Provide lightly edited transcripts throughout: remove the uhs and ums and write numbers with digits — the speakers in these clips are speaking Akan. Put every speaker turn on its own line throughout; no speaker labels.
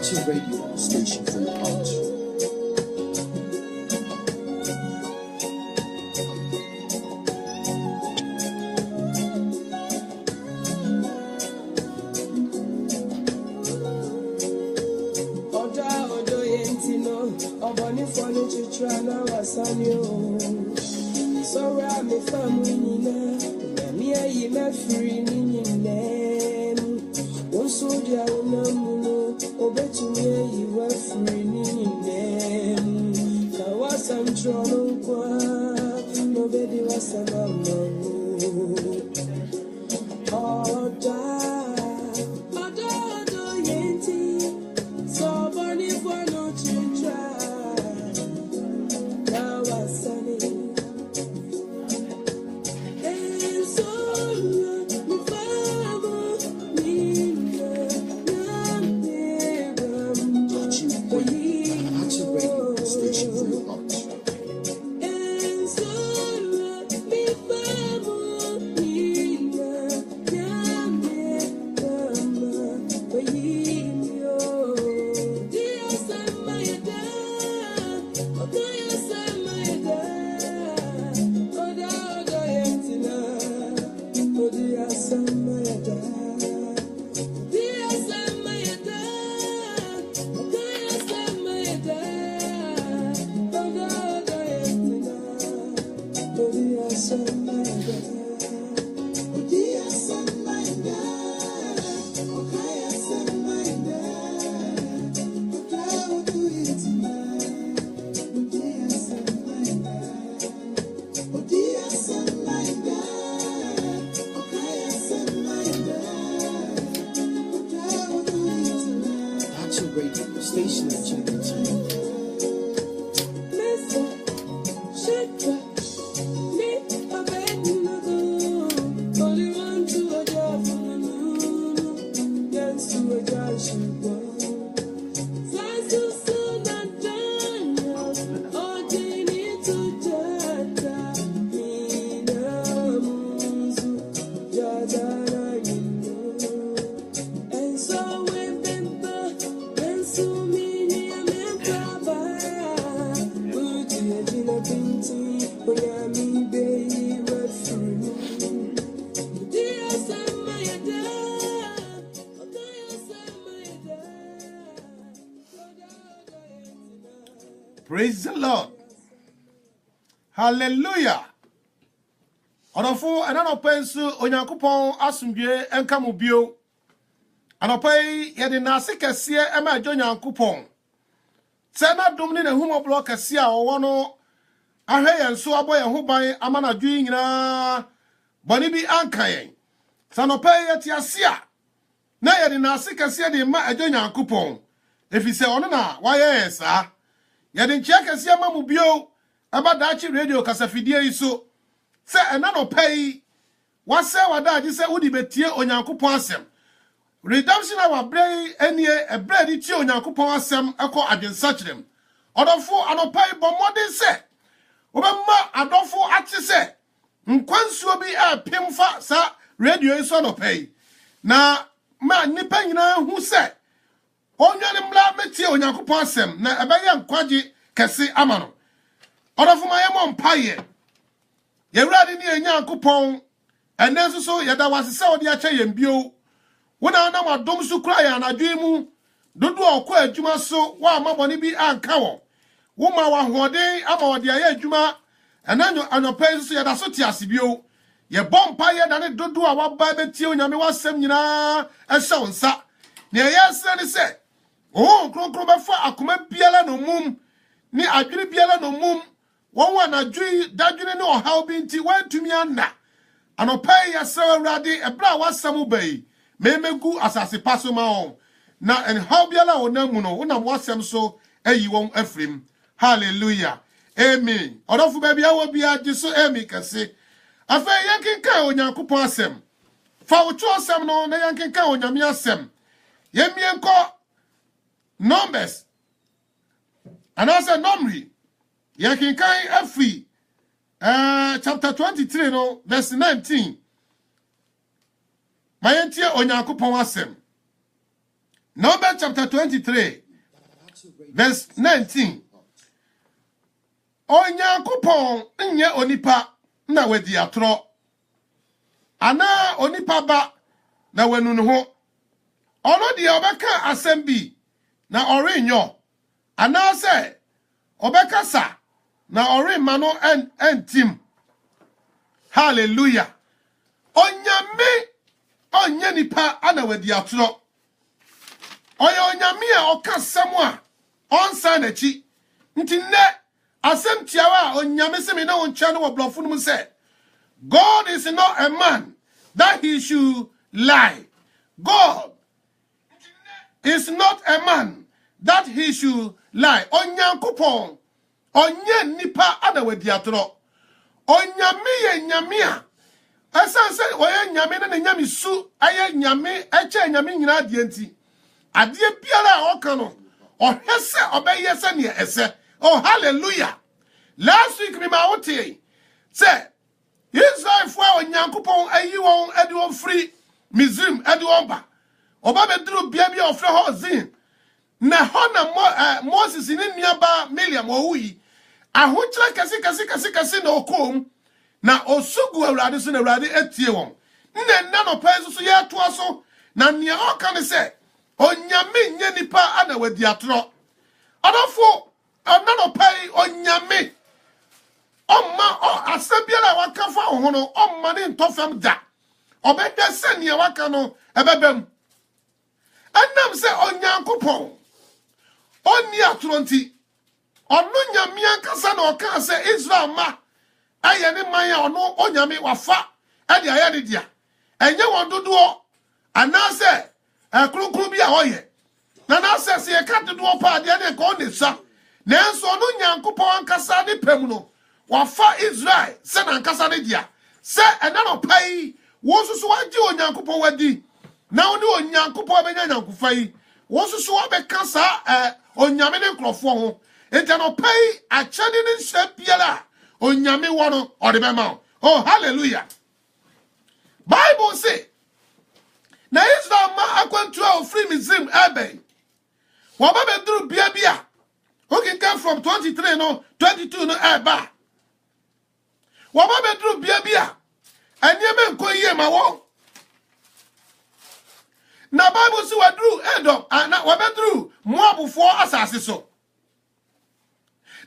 Active radio station for your heart.
Sorry, I'm a family. Me, I am a free name. One soldier, no, obey to me, you were free name. Kawasam trouble, nobody was a oh, so funny for no try.
Station that you can see.
Praise the Lord. Hallelujah. Onofo ananopensu onyankopon asumdwe enkamubio. Anopai yede nase kese ema adwo nyankopon. Se na domni ne humoblo kese a owo no ahwe yenso abo ye ho ban amanadwo nyina boni bi ankan. Sanopai yetiase a na yede nase kese de ma adwo nyankopon. Efise ono na waye esa. Yadin cheke siya mamu bio abadachi radio kasafidie iso se enano pay wase wadaji se udi betie onyankopon asem redemption our brain enie e bread tie onyankopon asem eko adwensachrem odofo anopay bomodin se obemma adofo ati se nkwansuo bi a pimfa sa radio iso no pay na ma nipa nyina hu se onwani mla metie onyankopon asem na ebeye nkwaje kese amano odofuma yemo mpaye yewrade ni enyankopon enenso so yeda wasese odi ache yembio wona na wadom so kura ya anadwe mu dodo okọ adwuma so wa amabone bi anka wo woma wa hoden ama odi aye adwuma enanyo anopai so yeda so tiase bio ye bompaye da ne dodo a waba betie onyame wasem nyina ehye wonsa ne yesa ne se oh kronkron befa akoma biala no mum ni adwene biala no mum won na dwi dadwene ne ohaw bi nti wantumi anna anopai yesa awrade ebra wasam bai memegu asase paso ma on na en haw biala onamu no wona wasam so ayi won afrim hallelujah amen odofu ba bia wo bia giso amen kase afa yankenka onyankopon asem fa wo chu asem no na yankenka onyame asem yemienko Numbers. And also Numri. Yakinkai Afi. Chapter 23, no, verse 19. Mayentia onyankopon asem. Numbers chapter 23, verse 19. Onyankopon nye onipa na wedi atro. Ana onipa ba na wenu ne ho. Ono de obeka asem bi na orenyo. Ana se obeka sa na orenma no entim. Hallelujah. Onyame onye nipa ana wedi atro. Oya onyame a okasem a onsa na chi. Nti ne asem tiawa onyame se me na woncha no oblofo no say God is not a man that he should lie. God is not a man that he should lie. Onyankopon onye nipa ana wedi atro. Onyame ye nyame a asan se oye nyame na nyame su aye nyame eche nyame nyina de enti ade biara oka no ohwese obeye se ne ese. Oh, hallelujah. Last week, me ma wote say Israel for Onyankopon ayi won ade won free Mizrim ade won ba. Oba be duru bia bia ofre ho zin. Na ho na Moses ni nuaba Miriam owui. Ahokyere kase na okom na osugu awrade so na awrade atie won. Nna no pɛn so ye to so na ne oka ne say onyame nye nipa ana wadi atro. Adofo anano pay onyame omma asabiara waka fa ho no omma ne ntofam da obeda se ne waka no ebebem anam se onyankopon oni atronti onu nyame ankasa na oka se Israel ma aye ne man ya ono onyame wafa ade aye ne dia enye won dodo anase kronkron bi a hoye na na se se ka dodo pa ade ne ko ne sa nenso no nyankopon ankasa ne pam no wafa Israel se na ankasa ne dia se ena no pai wo susu waji onyankopon wadi na oni onyankopon benya nyankofa yi wo susu wabeka sa onyame ne nkrofo ho enta no pai achade ne nhyɛ biara onyame wo no ode bema. Oh, hallelujah. Bible say na Israel ma akwantu a free Mizrim ebe wo ba be duru bia bia. Okay, come from 23 no 22 no eba. Wo ba bedru bia bia. Anyeme nko yie ma wo. Na Bible si wadru Edom na wo bedru Moabfo asase so.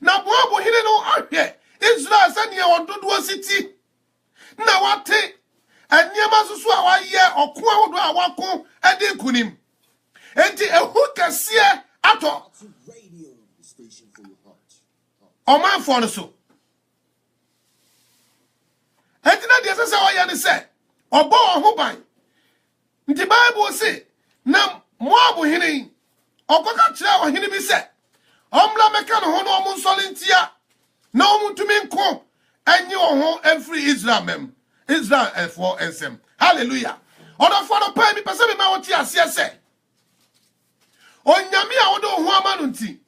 Na Moab hine no ahwe Israel sane ondodo siti. Na wate anyema susu a waye oko ahodo a wako ade kunim. Enti ehu kase ato Oman for so. Entina de se oya ne se obo ho ban. Nti Bible say na Moab hene okoka kire o hene bi se omla meka no ho no omun solintia na omuntumi nko enye ho every Israel mem Israel for ensem. Hallelujah. Odo for no pa mi pese me ma woti ase se onyame a wodo ho amanu nti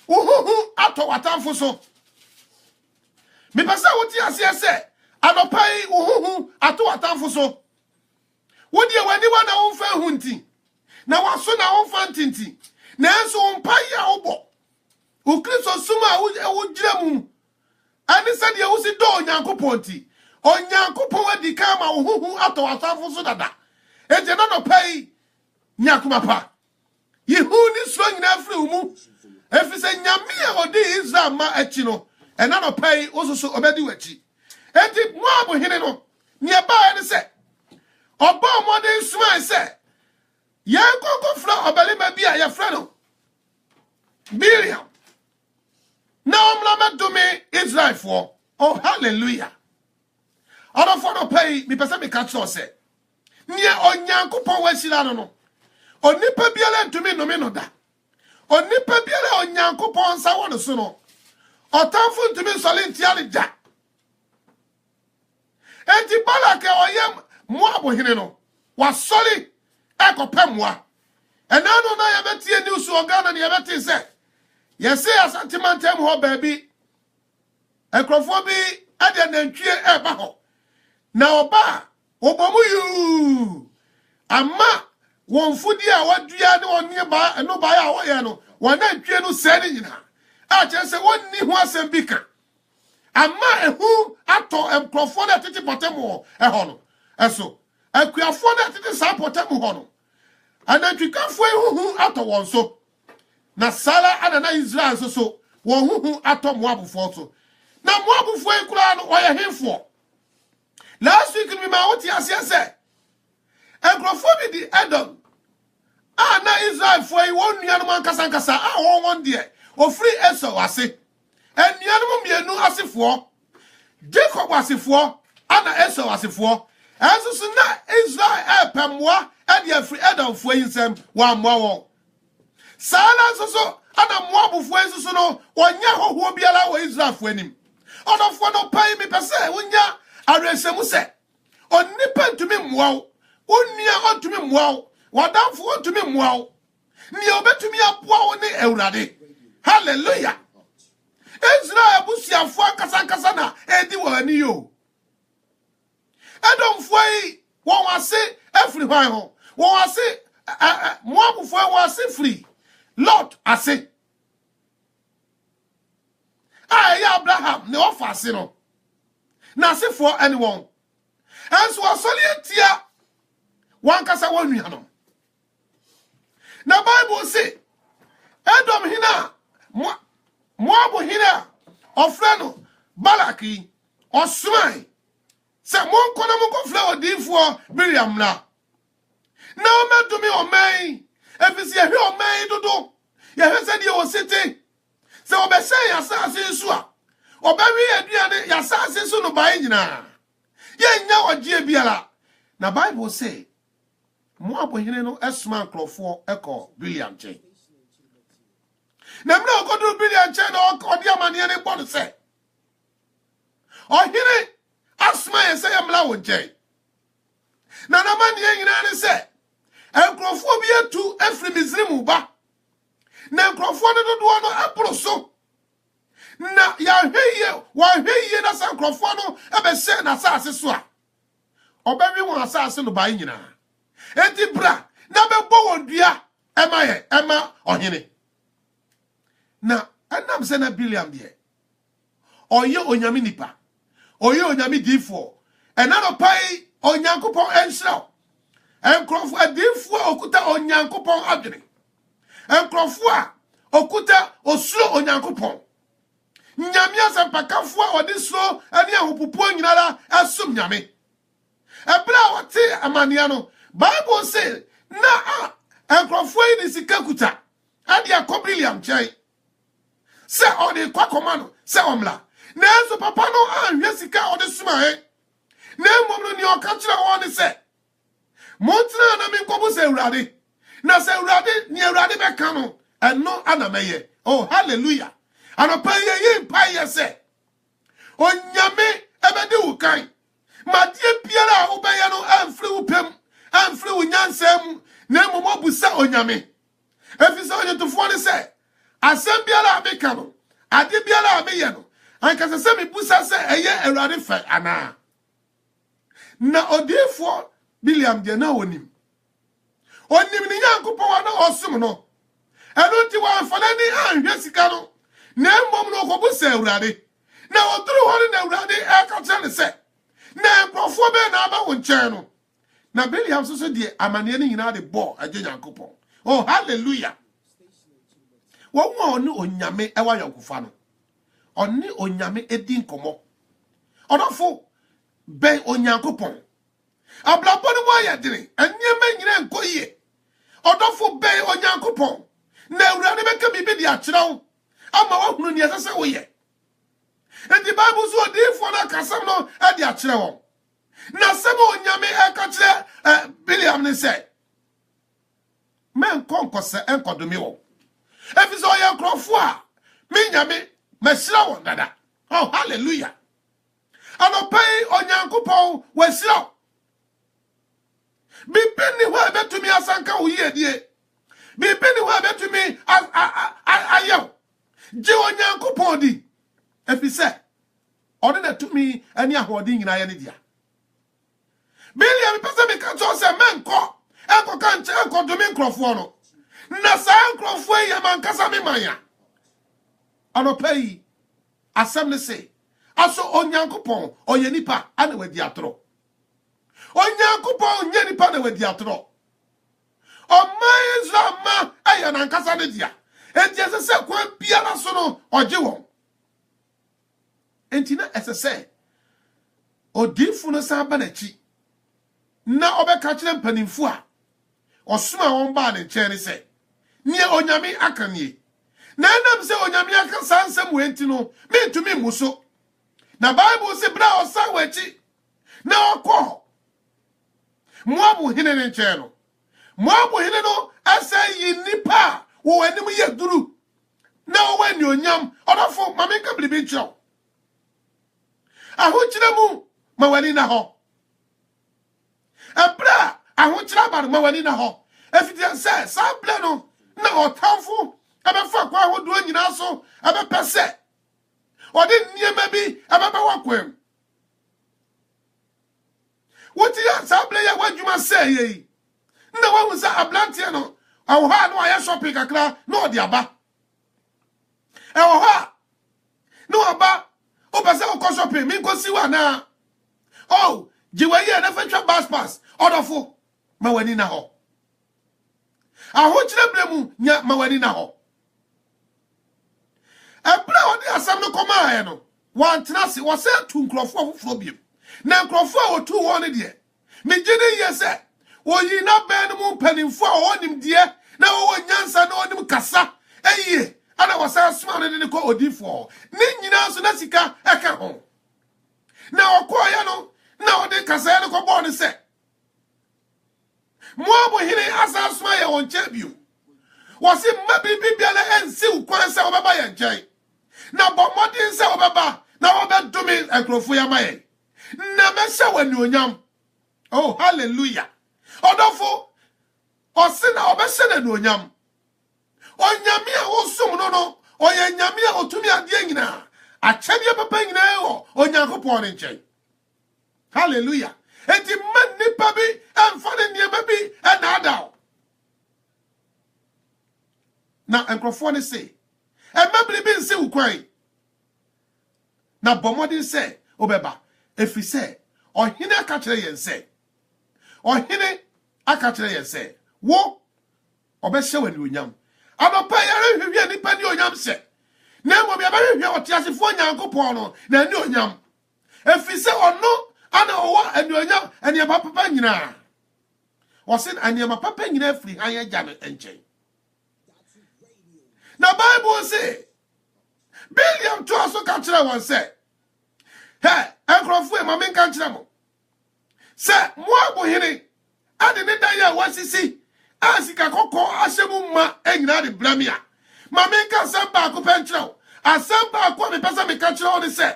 uhuhu ato watamfo so. Me pesa woti ase se anopai uhuhu ato watamfo so. Wodi e wani wana wonfa hu nti na waso na wonfa ntinti na enso wonpai a obo ukristo suma ewujira mu ani se de wusi do onyankopon ti onyankopon wadi kama uhuhu ato watamfo so dada eje na no pai nyakuma pa yehu ni so nyina afri mu efise nyame a odi Israel ma achi no ena no pai osusu obedi wachi enti Moab hene no ne ba ne se oba modern suma se ye kokko fra obelima bia ye fra no Miriam na omla medome Israel for. Oh, hallelujah. Odo for no pai mi pese me catch se nie onyankopon wasira no onipa biala ntumi no me no da onipa biala onyankopon sa wono so no otamfo ntumi solentia le ja enti Balak oyem Moab hene no wasoli ekopemwa enano na yebetie news ogana ne yebeti se yesi asantimantem ho baabi ekrofo bi ade nantwie eba ho na oba obomu yu ama One food ya what do ya no nearby and no by our yano. One night you no selling in her. I just say one knee was and bika. And my who ato and profound at the potemo a hono. And so I could afford that it is a potemo hono. And then you can't who ato one so. Na sala and na Israel so one who ato mwabu for so. Na mwabu for a crown or a him for. Last week in my own yes, say. And Crophobi the Adam. Ah, na Israel for a 1 year man Casancasa, ah, 1 year, or free Esau, I say. And Yanum be a new as if for Jacob was if for, Anna Esau was if for. As soon as Israel Pamwa, and your free Adam for him, 1 more. Silence also, Anna Mwabu for Esuno, or Yaho who be allowed Israel for him. On of one of pay me per se, when ya, I raise a muse. On nippen to me, wow. Near unto me, wow. What down for unto me, wow. Near bet to me up, wow, ne Eurade. Hallelujah. Ezra Busia for Casancasana, Eddie were new. Adam Fway, one was say, every while. One was say, more before was say free. Lord, I say. I, Abraham, no fascino. Nasi for anyone. And so I saw you. One kasa one miano. Na Bible say, Edom hina, Moabu hina, Ofreno, Balaki, or Smai. Say, one corner moko flower deep for Miriam na. Now, man to me or May, if it's here or May to do, you have said you were sitting. So, be say, assassin sua, or baby, and your assassin soon to buy you now. Ye now a GBL. Na Bible say, Moabu hino esman crofo echo William J. Nemno go to William J or Diamani any body say. Or hine asma say am lawo J. Na na man ye nyina say. En crofo bia tu efri Misrimu ba. Na crofo no do no apro so. Na ya hweye na san crofo no ebe se na sa aseso a. Obewi won asase no ba nyina. Enti bra na bebo wodua ema ohene na anam se na Biliam de oye onyame nipa oye onyame difo enano pai onyankopon enhra enkrofo adifo okuta onyankopon adwene enkrofo a okuta osuro onyankopon nyame asempakafo a odisuro ani ahopopo nyinara asom nyame ebra wote amania no Bible say na enkrofo ni sikakuta ade akobiliam chai se ode kwakomano se omla na enso papa no anhwe sika ode suma na mmom no ni okachira won se montra na me nkobu se urade na se urade ni urade beka no eno anameye oh hallelujah anopa ye mpaye se onyame ebede wukan madie biara obeye no amfri wupem amfri unyansem na momo busa onyame efisa onyetofo ne se asem biara abeka no ade biara abeye no anka se me busa se eye awurade fa ana na odefo Biliam de na onim ni Yankopon wa na osum no eno nti wa fana ni anhwe sika no na mmom no kobusa awurade na oduru hore na awurade aka tane se na enkrofo be na aba wo nchen no na Biliam so de amane ni nyina de bo aje Yankopon oh hallelujah wo oni onyame ewa Yankofa no oni onyame edi nkomo odofo be onyankopon ablabo ni wa yedire anyeme nyina nkoyie odofo be onyankopon na awurade beka bibi di akyerew ama wa hunu ni esese wo ye enti Bible so odifo na kasam no adi akyerew na sebo onyame ekakire Biliam ne se men konkose enkodomi wo efiso ye nkrofo a me nyame masira wo dada oh hallelujah anopai onyankopon wasira bibini ho betumi asanka wo yedie bibini ho betumi ayo je onyankopon di efise ode na tumi ani ahodi nyina ye ne dia Biliam pese me ka so se menko Enko kanche enko domin krofo no. Na sa krofo ye man kasa me manya. Anopai asem ne se aso onyankopon oye nipa ana wadi atro. Onyankopon nye nipa na wadi atro. Oman ma aya na nkasa ne dia. Enti ese kwa bia na so no oje won. Enti na ese se odifu no san ba na chi. Na obeka kire mpanimfu a osuma won ba ne nche ne se nie onyame akanie. Na enam se onyame aka sansem wenti no mentumi muso. Na Bible se bra osan wachi na okọ. Moabu hine ne nche no. Moabu hine no asa yi nipa wo anim ye duru. Na wo wani onyam odofo mamenka blibi ncho. Ahuchire mu mawani na ho. Ebra ahuchire ba mawani na ho. Efiti se sample no na otamfo abefa kwa hodo nyina so abepese. Odi niema bi abeba wakwem. Woti ya sample ya wadwuma se yi. Na wahu sa ablantie no awha no aya shopping kakra no odi aba. Awha no aba opese ko shopping mi ko siwa na. Oh, jiwe ye na fetwa pass odofo mawani na ho. Ahochire blemu nya mawani na ho. Ebra odi asam no koma aye no wantena se wo se tu nkrofo foforo biem. Na nkrofo a otu won ne de. Me gide ye se oyi na ben mu mpanimfo a onim de na wo nyansa na onim kasa. Eye ana wasa sma ne ko odifo. Ni nyina so na sika eka ho. Na okoya no na odi kasa ne ko bo ne se Moabu hine asa sma ye wonche bio. Wasi mabibi biala ensi ukwane se obaba ye nchen. Na bomodi se obaba na obe dumi enkrofo ya maye. Na mese wani onyam. Oh hallelujah. Odofo osina obese na ni onyam. Onyami a osum no no oye nyami a otumi ade nyina. Achede papa nyina yo onyankopon nchen. Hallelujah. Enti man nipa bi emfane niema bi enadaw. Na enkrofo ne se emabli bi nse ukwan. Na bomodi se obeba efi se ohine aka kire yen se. Ohine aka kire yen se wo obehye wani onyam. Adopa yare hwehwe nipa ni onyam se. Na mo bia ba hwehwe otiasefo nyankopon no na ni onyam. Efi se ono ana owa anuonyam ania papa nyina. Wosin ania papa nyina free hanya jane enchen. Na Bible say William to aso ka kire won say hey enkrofo e mamen ka kire mo say Moabu hene ade ne dan ya wasisi asika kokko ahyemu ma enyina de blamia mamen ka samba ko pentreo asamba ko me pesa me ka kire won say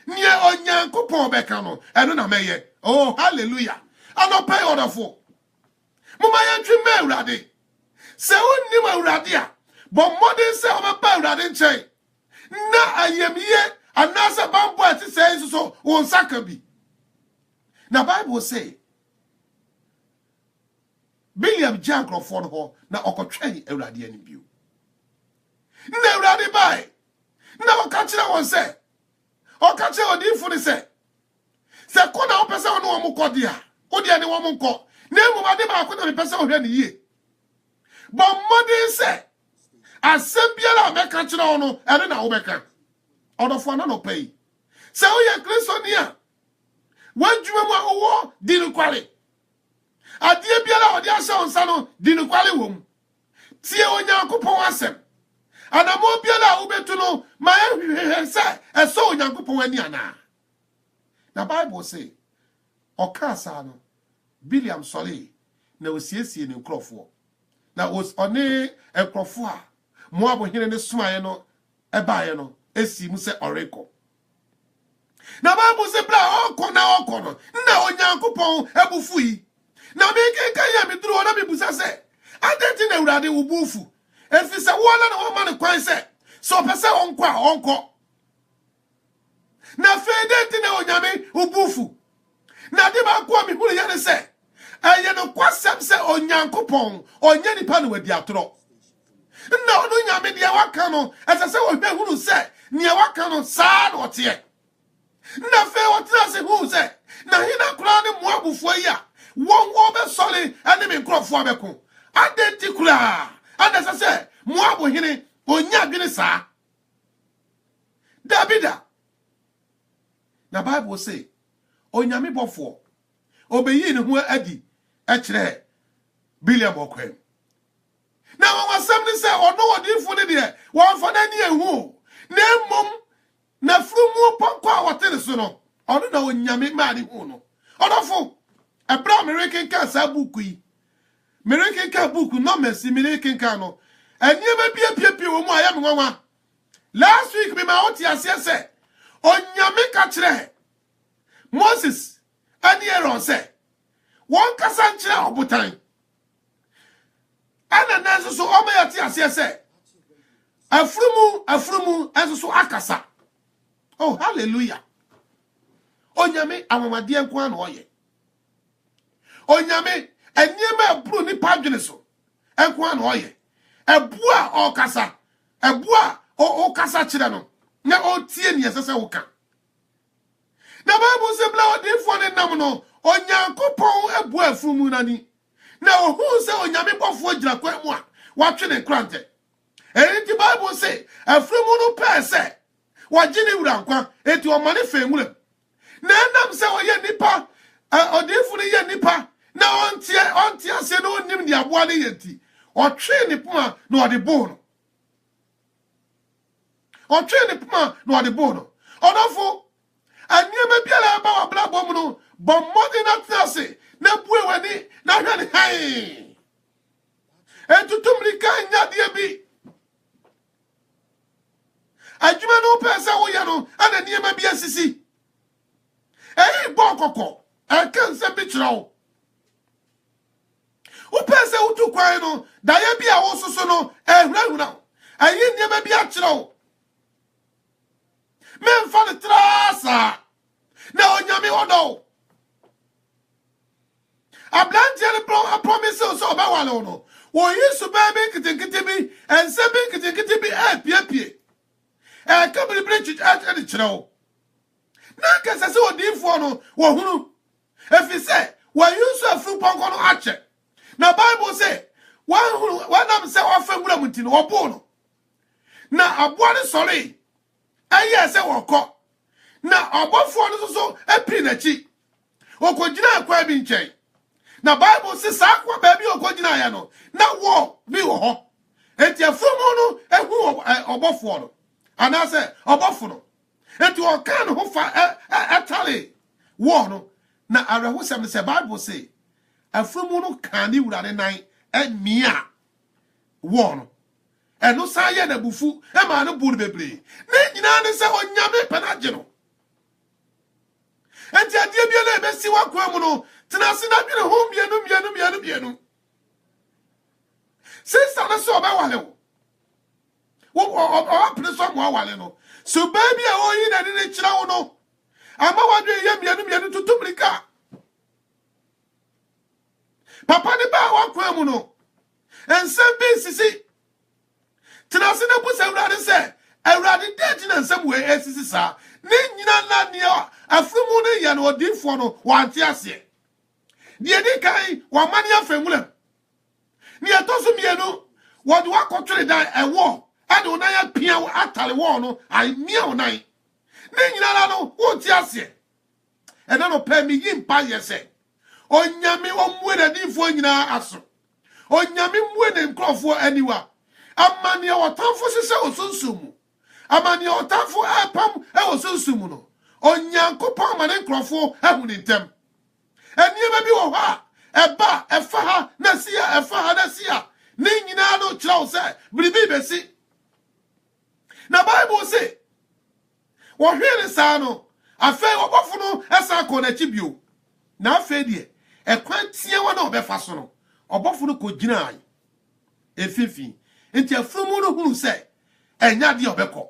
nie onyankopon beka no eno na meye. Oh hallelujah. Anopai odafo muma yantwi me urade se wonni ma urade a bo modern se obeba urade nchen na ayemiye anasa bambo ati se so won saka bi. Na Bible say William Jankrofon ho na okotwen urade ani biu. Na urade bai na okachira won se okache odifu ni se kona opese wonu wo mukodi a odi ani wo munko na emu ade ba ko na pese wo hwe ni yie bo modern se asembiala meka kire wonu ene na wo beka odofo na no pay se wo ye Kristo ni a wanjuma mu awo dinu kwale adie biala odi ase onsa no dinu kwale wom tie onyankopon asem anamo biala ubetu no ma ehwe se eso onyankopon ani ana. Na Bible say okasa no William Solly na osiesie ne nkrofo na os one enkrofo a Moabu hene ne soaye no ebaaye no esi mu se oreko. Na Bible say bra onko na onko no na onyankopon ebufu yi na me kenka ya me duru ona me busa se adenti na urade wo bufu efi se wala na wo ma ne kwan se so pese onko a onko na fedenti na onyame ubufu na de ba ko mi huru ya ne se ɛyɛ no kwasɛm sɛ onyankopɔn ɔnyɛ nipa no wadi atoro na ɔno nyame deɛ waka no ɛsɛ sɛ wɔhwɛ hunu sɛ nea waka no saa na ɔteɛ na fɛ ɔtena se hunu sɛ na hena koraa ne Moabfoɔ yi a wɔn bɛsɔre ɛne me nkurɔfoɔ bɛko adɛnti koraa ana sɛ sɛ Moab hene onya adwene saa Davida na Bible say onyame bɔfoɔ obeyi ne ho adi ɛkyerɛ Biliam ɔkwan na wɔn asɛm ne sɛ ɔno ɔdifo ne deɛ wɔmfa n'ani ehu na mmom na furumu pɔnkɔ a wɔte ne so no ɔno na onyame maa ne hu no ɔdɔfo ɛbra American saa buku yi American buku no mercy American no ɛnneɛma piepie wɔ mu a yɛ me nwanwa last week me ma ɔte aseɛ sɛ onyame ka kyerɛ Moses ani Aaron sɛ wɔn kasa nkyerɛ ɔbotan ana nanso so ɔma yɛte aseɛ sɛ afurumu ɛnso so akasa oh hallelujah onyame amamadeɛ nko ana ɔyɛ onyame ɛnneɛma aburo nipa adwene so nko ana ɔyɛ ɛboa ɔkasa ɛboa ɔkasa kyerɛ no na ɔtie ne ɛsɛ sɛ woka na Bible sɛ bla ɔdefo ne nam no onyankopɔn ɛboa afurumu nani na ohu sɛ onyame bɔfoɔ gyina kwan mu a watwe ne krante ɛnti Bible sɛ afurumu no pɛɛ sɛ wɔgye ne wura nkwa eti ɔmane fɛ nwuram na ɛnam sɛ ɔyɛ nipa ɔdefo no yɛ nipa na ɔnte ase na onim de aboa ne yɛ nti ɔtwe ne poma na ɔde boo no ɔtwe ne poma na ɔde boo no ɔdɔfo anneɛma biara ɛba wɔ abrabɔ mu no bɔ mmɔden na tena ase na bue w'ani na hwɛ ne hann ɛtutu mmirika nyadeɛ bi adwuma no wopɛ sɛ woyɛ no ana nneɛma bi asisi ɛyi bɔ kɔkɔ ɛka nsɛm bi kyerɛ wo wopɛ sɛ wotu kwan no daeɛ bi a wososo no ɛhunahuna wo ɛyi nneɛma bi akyerɛ wo memfa no traa saa na onyame wɔdɔ wo ablanteɛ no promise sɛ ɔbɛwale wo no wɔyi subaa bi nketenkete bi ɛnsɛm bi nketenkete bi apiepie ɛka biribiri ɛde kyerɛ wo na nkɛsɛ sɛ odiifoɔ no wɔhunu ɛfiri sɛ wɔyi nso afuru pɔnkɔ no akyɛ na Bible sɛ wɔnam sɛ wɔfa nwura mu nti no wɔboo no na aboa no sɔre ɛyɛ sɛ wɔkɔ na ɔbɔfoɔ no so apiri n'akyi ɔkɔgyina akwa bi nkyɛn na Bible sɛ saa akwa baabi ɔkɔgyina yɛ no na wɔ bi wɔ hɔ enti afurumu no ehu ɔbɔfoɔ no anaasɛ ɔbɔfo no enti ɔka ne ho fa ɛtale wɔ no na awerɛhosɛm no sɛ Bible sɛ afurumu no ka ne wura ne nan ɛmia wɔ no ɛno saa yɛ na bufu ɛma no bu no bebree ne nyinaa ne sɛ onyame pɛ na gye no enti adeɛ bia na ɛbɛsi wakwa mu no tena ase na dwene ho mmienu sister no sɛ ɔbɛwale wo ɔwapene sɛ ɔmo awale no so baabi a ɔyi na ne kyerɛ wo no ama wadwene yɛ mmienu tutu mmirika papa ne ba wakwa mu no nsɛm bi sisi tena ase na busa awurade sɛ awurade dɛgye na nsɛm wei asisi saa ne nyina na nea afurumu no yɛ no odiifoɔ no wante aseɛ deɛ di kan wɔamane afa nwuram ne ɛtɔ so mmienu wɔde wakɔtwere dan ɛwɔ ade wo nan apia atare wɔ no amia wo nan ne nyinara no wonte aseɛ ɛna no pɛ meyi mpa yɛ sɛ onyame ɔmmue n'adiifoɔ nyinaa aso onyame mmue ne nkurɔfoɔ aniwa ama nea ɔtamfo hyehyɛ wɔ sunsum mu ama nea ɔtamfo ɛpam ɛwɔ sunsum mu no onyankopɔn ma ne nkurɔfoɔ ahu ne ntɛm nneɛma bi wɔ hɔ a ɛba ɛfa ha na si a ɛfa ha na si a ne nyinaa no kyerɛ wo sɛ biribi bɛsi na Bible sɛ wɔhwee ne saa no afei ɔbɔfo no ɛsa kɔ n'akyi bio na afei deɛ ɛkwan tie wɔ na ɔbɛfa so no ɔbɔfo no kɔgyinaa efifi nti afurumu no hunu sɛ ɛnya deɛ ɔbɛkɔ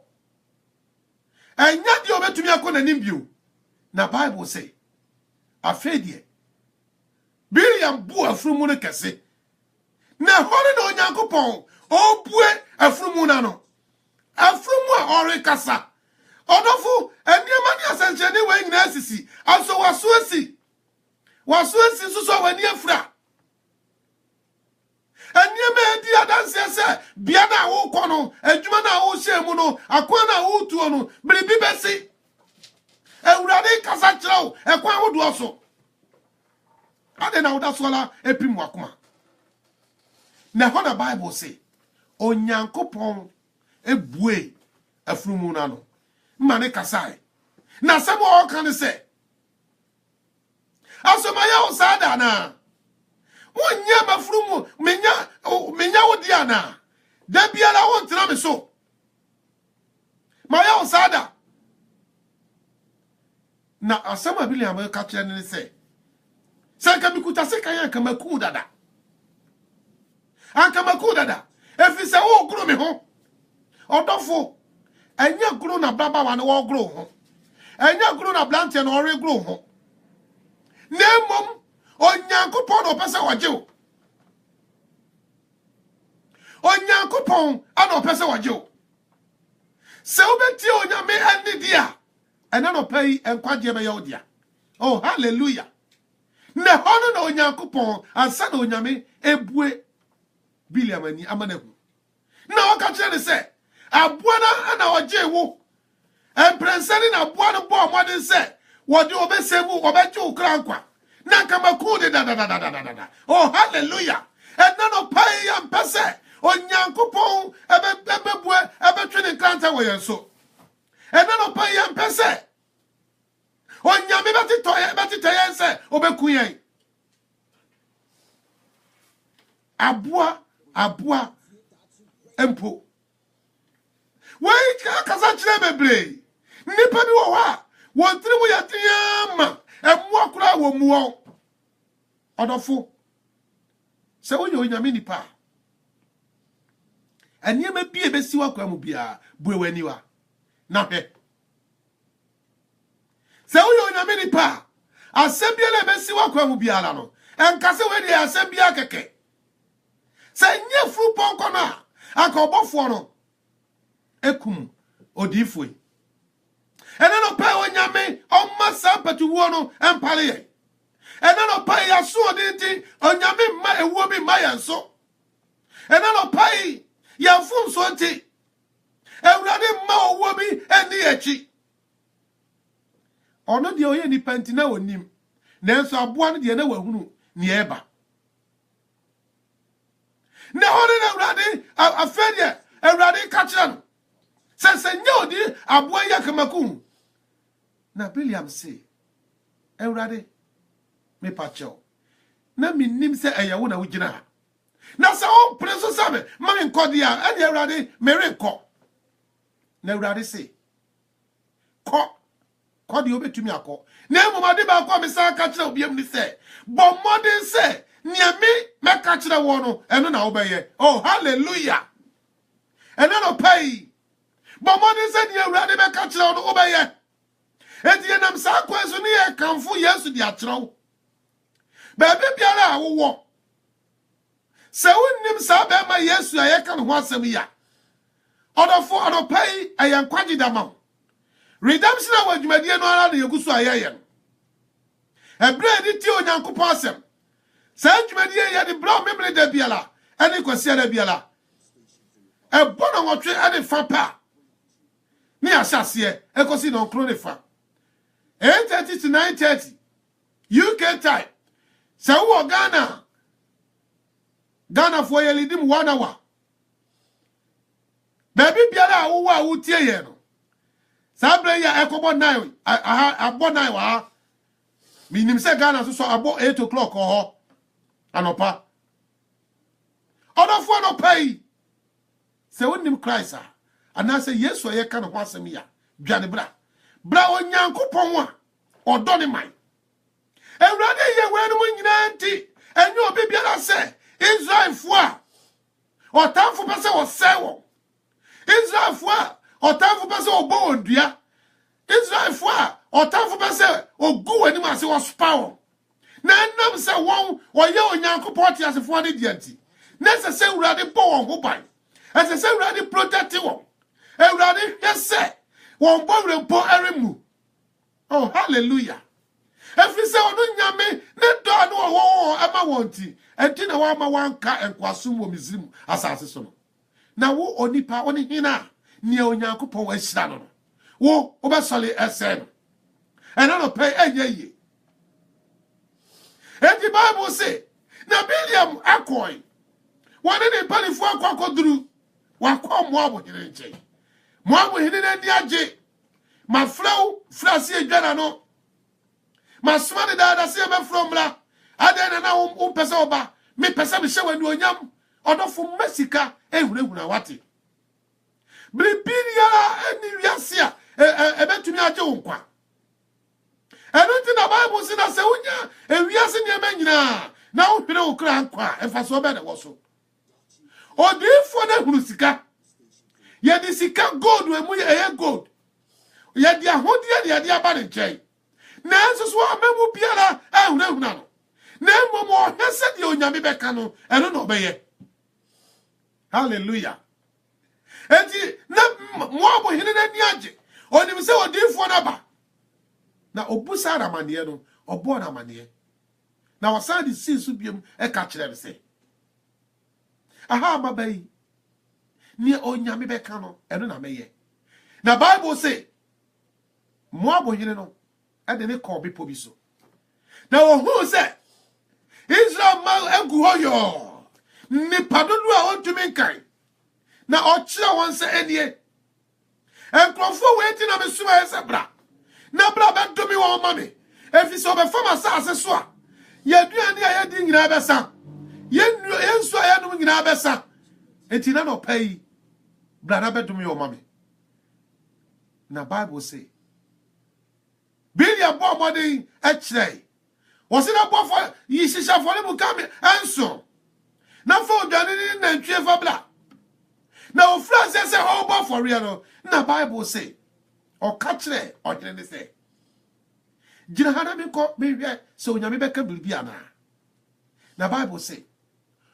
ɛnya deɛ ɔbɛtumi akɔ n'anim bio na Bible sɛ afei deɛ Biliam bu afrumu ne kese na hore na onyankopon obue afrumu na no afrumu a ore kasa odofo eniema ni asenche ni we nyina asisi aso wasuasi so wani afra eniema di adanse se bia na wo kɔ no adwuma na wo hye mu no akwa na wo tuo no biribi besi ewurade kasa kyerɛw ekwa hodo so ade na woda sola epim wakoma na ho na Bible say onyankopɔn ebue afrumu na no ma ne kasae na sɛbo o kan se asoma ya usada na wonya mafrumu menya wodi ana da biara wo ntena me so ma ya usada na asama Biliam ka kyerɛ ne se Sanka mikuta se kan anka maku dada. Anka maku dada. Efi se wo gro me ho. Odofo. Enya gro na baba wa na wo gro ho. Enya gro na blanche na ore gro ho. Nemom onyankopon no pese waje o. Onyankopon ana pese waje o. Se obeti onyame ani dia. Ena no pay enkwaje be ye odia. Oh hallelujah. Ne hono na onyankopon ansa na onyame ebue Biliam ani amanahu na waka kire se aboa na na oje wo emprensani na aboa no bo omode se wode obesebu obeje ukrankwa na kamaku de da oh hallelujah enna no pai am pese onyankopon ebebue ebetwene kranta wo yenso enna no pai am pese onyame beti toye se obeku yen aboa empo wei kasa kire bebre nipa bi wo ha wontiri mu yatiama emu akura wo muo odofo se wonye onyame nipa aniema bi ebesi wa kwa mu bia bue waniwa na hwe se wonye onyame nipa asebia le ebesi wa kwa mu bia la no enkase we de asebia keke se nye fru ponko na akobofo no ekum odifue ene no pa onyame omasa patuwo no empare ye ene no pa yaso odinti onyame ma ewuo bi ma yanso ene no pa ya funso nti ewurade ma owuo bi eni echi ono de oye ni pantina onim nanso aboa no de na wahunu ni eba ne hore na ewurade afedie ewurade ka kire no se nye odi aboa ya kamaku na Biliam say ewurade me pacheo na minim se eyewo na wugina ha na se o preso sabe ma nkodi a ene ewurade merenko na ewurade say ko di obetumi akọ na emomade ba akọ me sa ka kire obiam ni se bo modern se niami me ka kire wo no eno na obeye oh hallelujah eno no pay bo modern se ni ewurade be ka kire wo no obeye enti enam sa kwanso ni e kanfo Yesu di akyerɛw ba be biara a wo se wonnim sa be ma Yesu a ye kan ho asɛm ya odofo odopai ayankwagi dama redemption a wadwumadie no ara na yegusu ayeye no ebre di ti onyankopɔn asɛm sa adwumadie ye de bra memle da biala ene kwasi da biala ebono nwotwe ene fa pa ni asase ekosi no nkro ne fa 8:30 to 9:30 UK time sa wo Ghana for ye lidim 1 hour baby biara wo a wo tie ye no sabre ya ekobo 9 abo 9 wa minim se Ghana so abo 8 o'clock ho anopa odofo no pay se wonim Christ ana se Yesu ye ka no ho asem ya dwane bra onyankopon a odo ne man ewurade ye wenu mu nyina nti enyo obi biara se Israel fua otamfo pese wo sewo Israel fua otamfo pese obo ondua Israel fua otamfo pese ogu wani ma se wo spawo na nam se won oye onyankopon ti asefo de dianti na se urade bo won ho ban se urade protect won urade hwese won bo rempo eremu. Oh hallelujah. Every say onu nyame ne do anu wo ama wonti enti na wa ma wanka enkwaso wo mizrim asase so no na wo onipa oni hina ne onyankopon wa hira no wo obesole ese no ena no pay eyeye. Enti Bible say na Biliam akoi wone ne palifo akwakoduru wakwa Moab hene nche Moab hene na ndi age ma frasi edwana no masuma de da se be from la ade na pese oba me pese me hye wani onyam odofo masika ehunehuna wate blibiria eni wiase a ebetumi age wonkwa eno ti na Bible si na se unya ewiase ne ma nyina na wo hwere okra nkwa efaso be de woso odifo na hunu sika ye di sika gold we mu ye gold ye di ahodi ye di aba de nkyai na nso amemu biara ehunehuna no na momo hese di onyame beka no eno no beye. Hallelujah. Enti na Moab hene na niage onim se odifo na ba na obusa ramane no obo na mane na wasan di sinsu biem e ka kire be se aha mabai ni onyame beka no eno na meye. Na Bible say Moab hene no ade ne ko bipo bi so na ohu se Israel ma egu hoyo ni padodu a ontumi nkai na ochira won se enie enkrofo weti na mesuma ese bra na bra be domi won mame efi so be fama sa ase so a ye duane a ye di nyina besa ye nsu a ye no nyina besa enti na no pai bra na be domi won mame. Na Bible say Biliam bo modern echre was it a bo for yishisha for them come enso na for dwane ni nantwie fa bla na ofra say how bo for real no. Na Bible say o ka kire o kire ni say jina hana me ko me hwe so onyame beka bilbi ana. Na Bible say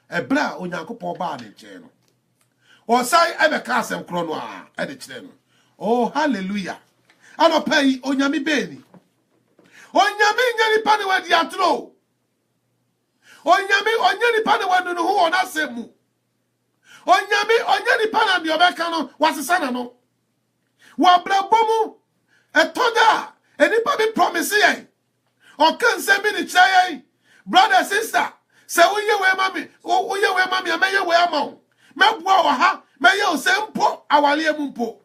ebra onyankopon ba na nche no o sai ebeka asem kro no a e de kire no. Oh hallelujah. Ano pay onyame beni onyame nyani pane wadi atro onyame onyani pane wadu no ho na semu onyame onyani pane ndi obeka no wasesana no wa brabomu etoda enipa bi promise ye o kan se bi ni chaye brother sister se uye we mami ameye we ama mebua wa ha meye o se mpo awale emu mpo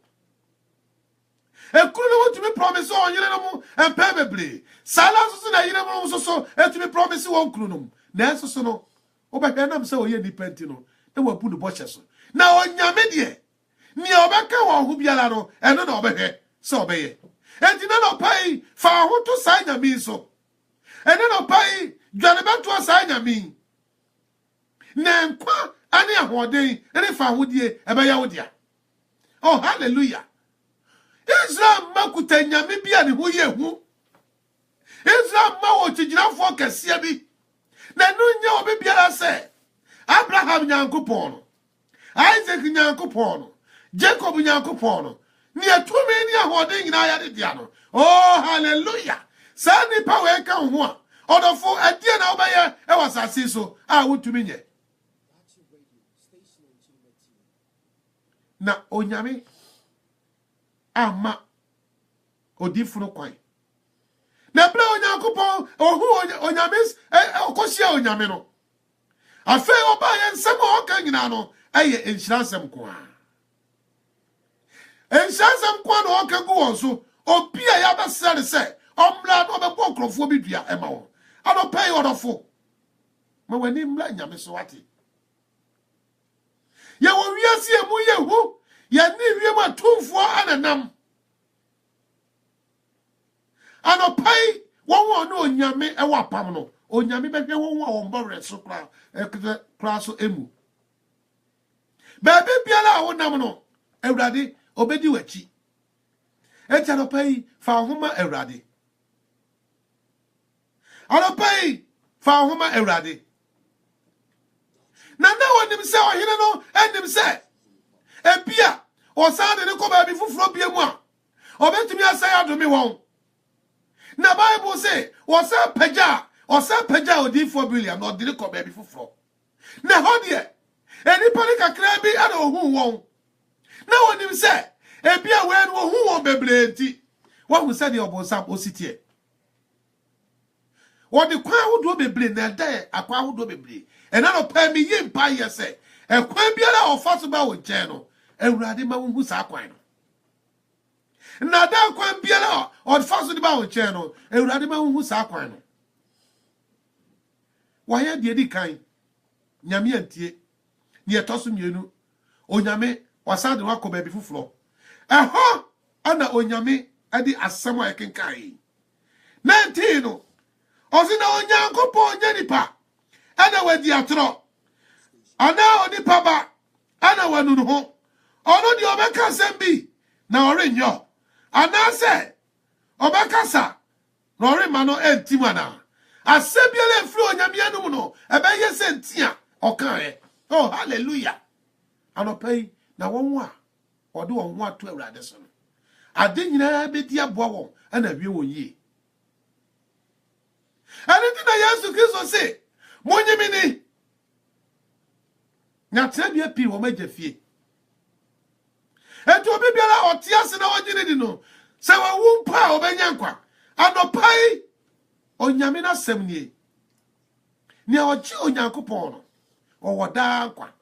ekuru no want to be promise on yire no mu empe bebre sala so na yire no so to be promise won kuru no na so no obehwe nam se oye depend no na wabu no boche so na onyame de ni obeka wo ho biala no eno na obehwe se obeye enti na no pai fa ho to sa nyame so eno no pai dwane beto sa nyame na nkwa ani ahoden ene fa hodie ebeya wodia. Oh hallelujah. Israel makuta nyame bia ne ho yehu Israel ma wo tigirafo kase bi na no nya obi biara se Abraham nyankopon no Isaac nyankopon no Jacob nyankopon no ni atumi ni ahode nyina ya de dia no. Oh hallelujah. Sa ni pa we ka ho a odofo adie na obeye e wasase so a wotumi nye na onyame ama odifunu kwan na bla onyankopon ohu onyame okosia onyame no afa oba ye nsem oka nyina no eye enhyiransem kwa no oka gu wonso obi a ya besere se omla no be bokrofo bi dua ema wo ado pay odofo ma wani mla nyame so wate ye wo wiase emu yehu ya ni wiem atumfo ananam ano pai won no onyame e wapam no onyame behwe won a won bore so kra so emu bebe biala wonam no ewrade obedi wachi eja no pai fa homa ewrade ano pai fa homa awurade na wonim se ohene no enim se ebia osan de ne ko ba bi fufuro bia mu a obetumi asai adome won na Bible say osan pagya odifo William no de ne ko ba bi fufuro na ho de eni pare kakra bi ana ohu won na wonim se ebia we no ohu won bebrenti wo hu se de obonsam ositie what the kwa would be blin that day, a kwa would be blin. And I don't pay me yin pie, yes, say, and quite be or fuss about with channel, and Radima who's aquine. Now, that quite be or fuss about with channel, and Radima who's aquine. Why are the kind? Yami and tea, near Tossum, you know, Onyame was sad to walk baby floor. Aha, Anna Onyame, I did as somewhere I can carry. 19. Ozina onyankopo nyanipa ana wadi atro ana onipa ba ana wanunu ho ono di obeka sembi na orenyo ana se obeka na orema no entimana asebiele fri onyamianum no ebeye sentia okan oh hallelujah anopai na wonwo a ode wonwo ato awurade so no ade nyina be di aboa won ana wie wonyi. Anything that Yesu Christ say, Monyemini. Na trebia pi wo meje fie. Eto obi biara otiase na wogine di no. Se wa wumpa obenya nkwa. Anopai onyame na sem nie. Ni oji onyankopon no. Owoda nkwa.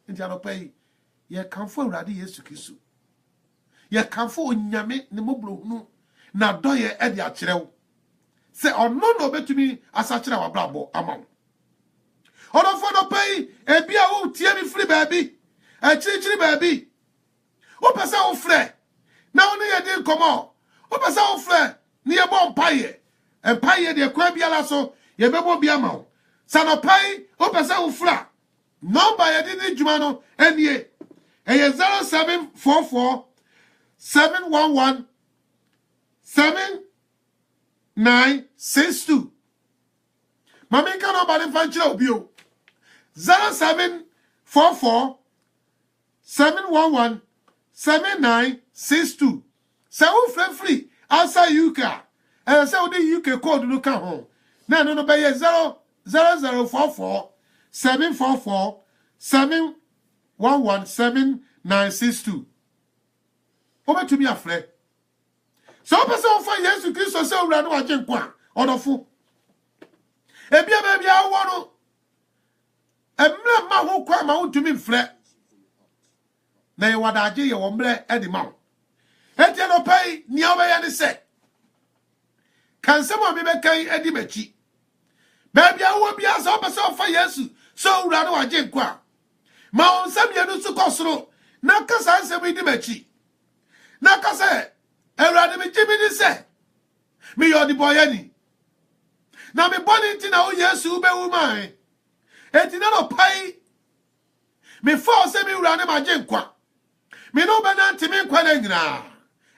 Nti anopai ye kanfo awurade Yesu Christ. Ye kanfo onyame ne moblohunu na doye e di akyerɛw. Se ono no betumi asachira wa brabo amam onofo no pay ebia wo tie mi free baby e chirichiri baby wo pesa wo frɛ na wo ne ye din komo wo pesa wo frɛ ne ye bɔ mpaye de kwa bia la so ye bebo bia ma wo sa no pay wo pesa wo fra number ye din djuma no enie eye 0744 711 962. Mami kano bali fanchira obio 0744 711 7962. Say who free outside UK. And say the UK code no come home. No be 0044 744 711 7962. Over to me a friend. So person for Yesu Christ say owura no agye nkwa odofo ebia baby awo no emre ma ho kwa ma wotumi mfrɛ na ye wada agye ye wo mre edi ma wo etie no pai ni obeye ne se kansemo bi be kan edi machi baby awo bia so person for Yesu so owura no agye nkwa ma onsam ye no su kosoro na kasa nsem edi machi na kasa Erade me jibidi se me yodi boyani na me boni nti na o Yesu be woman enti na no pai me for se me urade ma je nkwa me no be na nti me nkwa na nyina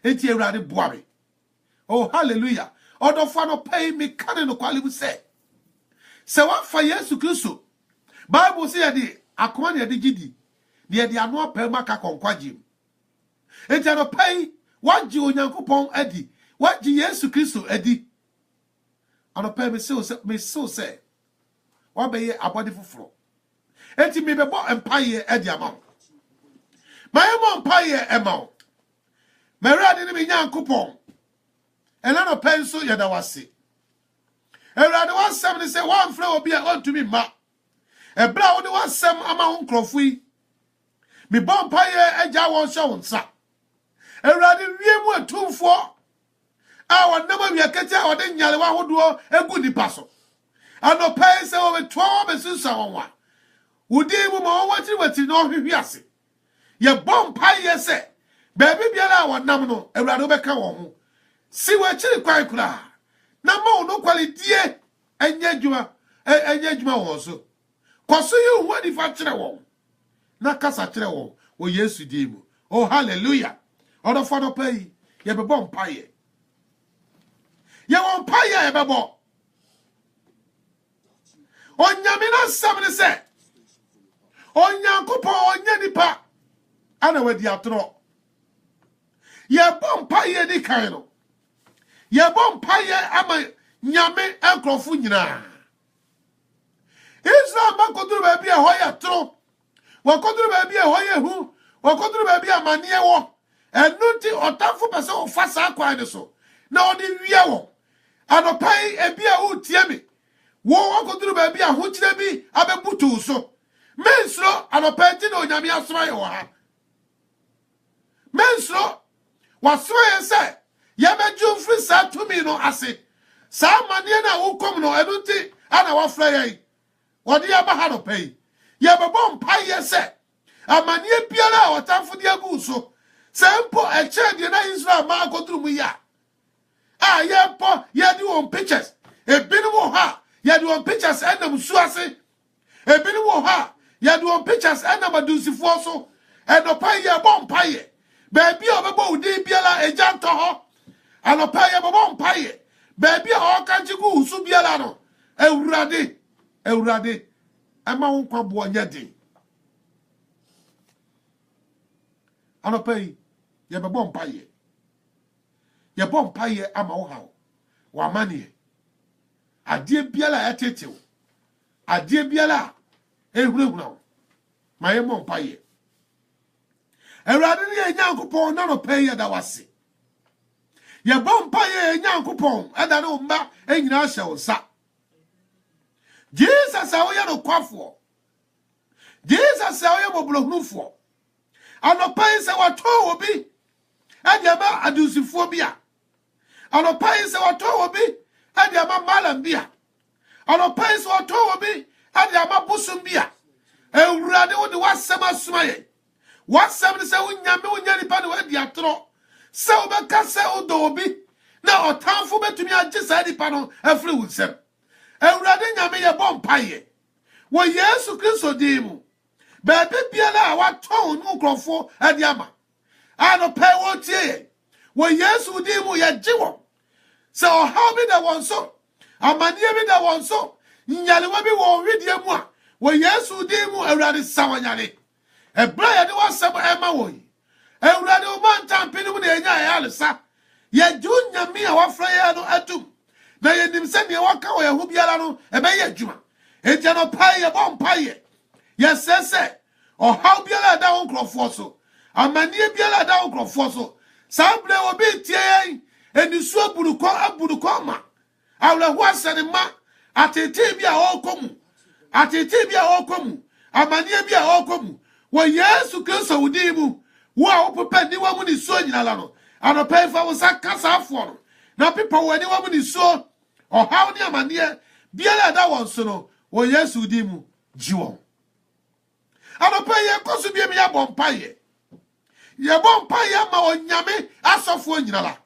enti Erade boa me oh hallelujah odofo no pai me kane no kwale bu se wa fa Yesu Kristo Bible say de akoma na de gidi de ano apel maka konkwa jim enti no pai waji onyankopon adi waji Yesu Kristo adi anopa me so say wa be ye abode foforo enti me bebo empire adi amount my empire amount merade ni me nyankopon ena no penso yeda wase erade wasem ni say wan fra obi a on to me ma ebra wo de wasem ama ho nkrofui me bo empire agya won hye won sa Erade wiemu atumfo a wonama wiakete a wode nyale wa hodo egu nipa so anopai se wo betwo be sunsa wonwa wodi mu ma wati no hwehwe ase ye bompa ye se baby biara a wonam no Erade obeka won ho si wa chiri kwan kura na ma no kwalidie enya djuma won so koso ye hu adi fa kire won na kasa kire won wo Yesu di mu oh hallelujah. Odo fodo pay ye be bon paye ye won paye ye be bo onyame na sam ne se onyankopon onye nipa ana wadi atro ye bompa ye di kan no ye bompa ye ama nyame enkrofo nyina Israel makoduru ba bia ho ye tro wakoduru ba bia ho ye hu wakoduru ba bia mane wo enuti otafo pese o fa sa kwan ne so na odi wie wo anopai ebia wo tie me wo wakoduru ba bia ho kire bi abebutu so mensro anopai ti na onyame asoma ye wo ha mensro wasoma ye se ye beju fri sa tumi no ase sa mane na wo kom no enuti ana wafra ye wodi ya ba ha no pai ye bebo mpai ye se amane biara otafo de agu so sempo eche de na Israel ma akoduru mu ya ye po ye di on pictures ebinu wo ha ye di on pictures enam su ase ebinu wo ha ye di on pictures enam adusifo so enopa ye bo mpaye baby obebo udi biara eja to ho anopa ye bo mpaye baby o kanchigu usu biara no ewurade ama wo kwa bo nyade anopa ye bo mpaye ye bom paye ama wo hawo wa mane ade biala etetew ade biala ehurehura ma ye bom paye ewrade ne nyankopon na no paye da wase ye bom paye nyankopon eda ne umba enyina hye wo sa Jesus awoye no kwafo Jesus awoye moblohunufo anopai se wato obi adiama adusifo bia anopai se wato obi adiama malam bia anopai se wato obi adiama busum bia ewurade wo de wasem asumaye wasem ne se wunyame wunyani pa ne wadi atro se obeka se odo obi na otanfo betumi agye sa di pa no afri wunsem ewurade nyame ye bompaye wo Yesu Kristo dimu bebe biala wato nu krofo adiama ano pe wo tie wo Yesu dimu ye jiwo se o how be da won so amanie be da won so nyale wa bi wo hwedie mu a wo Yesu dimu awurade sawanyale ebra ye de wasem ema wo yi awurade o man tampini mu na enya ya alesa ye ju nyame a wafra ye no atum na ye nim se ne waka wo ye hu biara no ebe ye adwuma enti no paye bom paye ye sese o how biara da won krofo so amanie biara da won krofo so sample obi tie enisu aburuko ma awle ho asene ma atete bi a okomu amanie bi a okomu wo Yesu Kristo wudi mu wo a opepa ni wa mu ni so nyina la no anopa fa wo sakasa afo no na pepa wo ni wa mu ni so o how ni amanie biara da won so no wo Yesu wudi mu jiwo anopa ye koso bi mi ya bompaye ye bompaye ma onyame asofo nyina la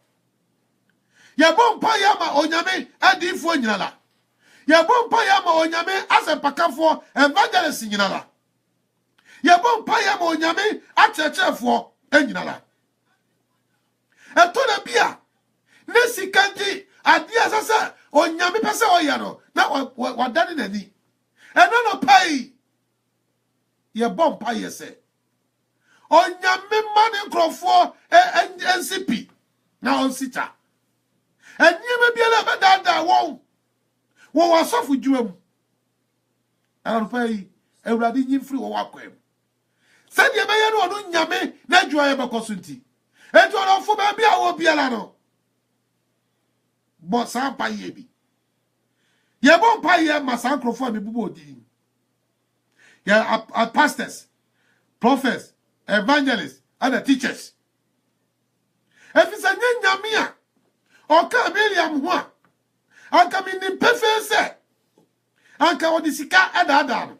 ye bompaye ma onyame adifo nyina la ye bompaye ma onyame asempakafo evangelist nyina la ye bompaye ma onyame achechefo nyina la eto na bia ne sikanti ade asase onyame pese oya no na wadane nani eno no pai ye bompaye se onyame mane nkrofo NCP na onsita enyeme biala bedada wo wasofu juam anpai ewrade nyimfiri wo wakwem sede beye no no nyame na adwo ye bekosunti ejo no fo ba bia wo biala no bo sa pa ye bi ye bon pa ye masan nkrofo me bubo odi ya pastors prophets evangelists and the teachers if it's a nyamia oka William ho anka minim pefese anka odisika edada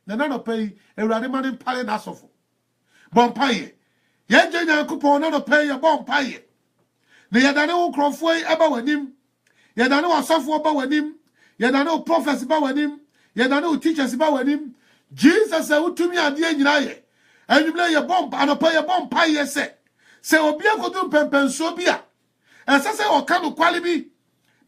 na no pay ewrade mane pale na sofo bompaye ye je nyankopon na no pay ye bompaye na ye dane wo krofo eba wanim ye dane wo sofo ba wanim ye dane wo prophets ba wanim ye dane wo teachers ba wanim Jesus e utumi ade nyina ye anwule ye bomb anopa ye bompa ye se obi akodu pempenso bia esese o kanu kwale bi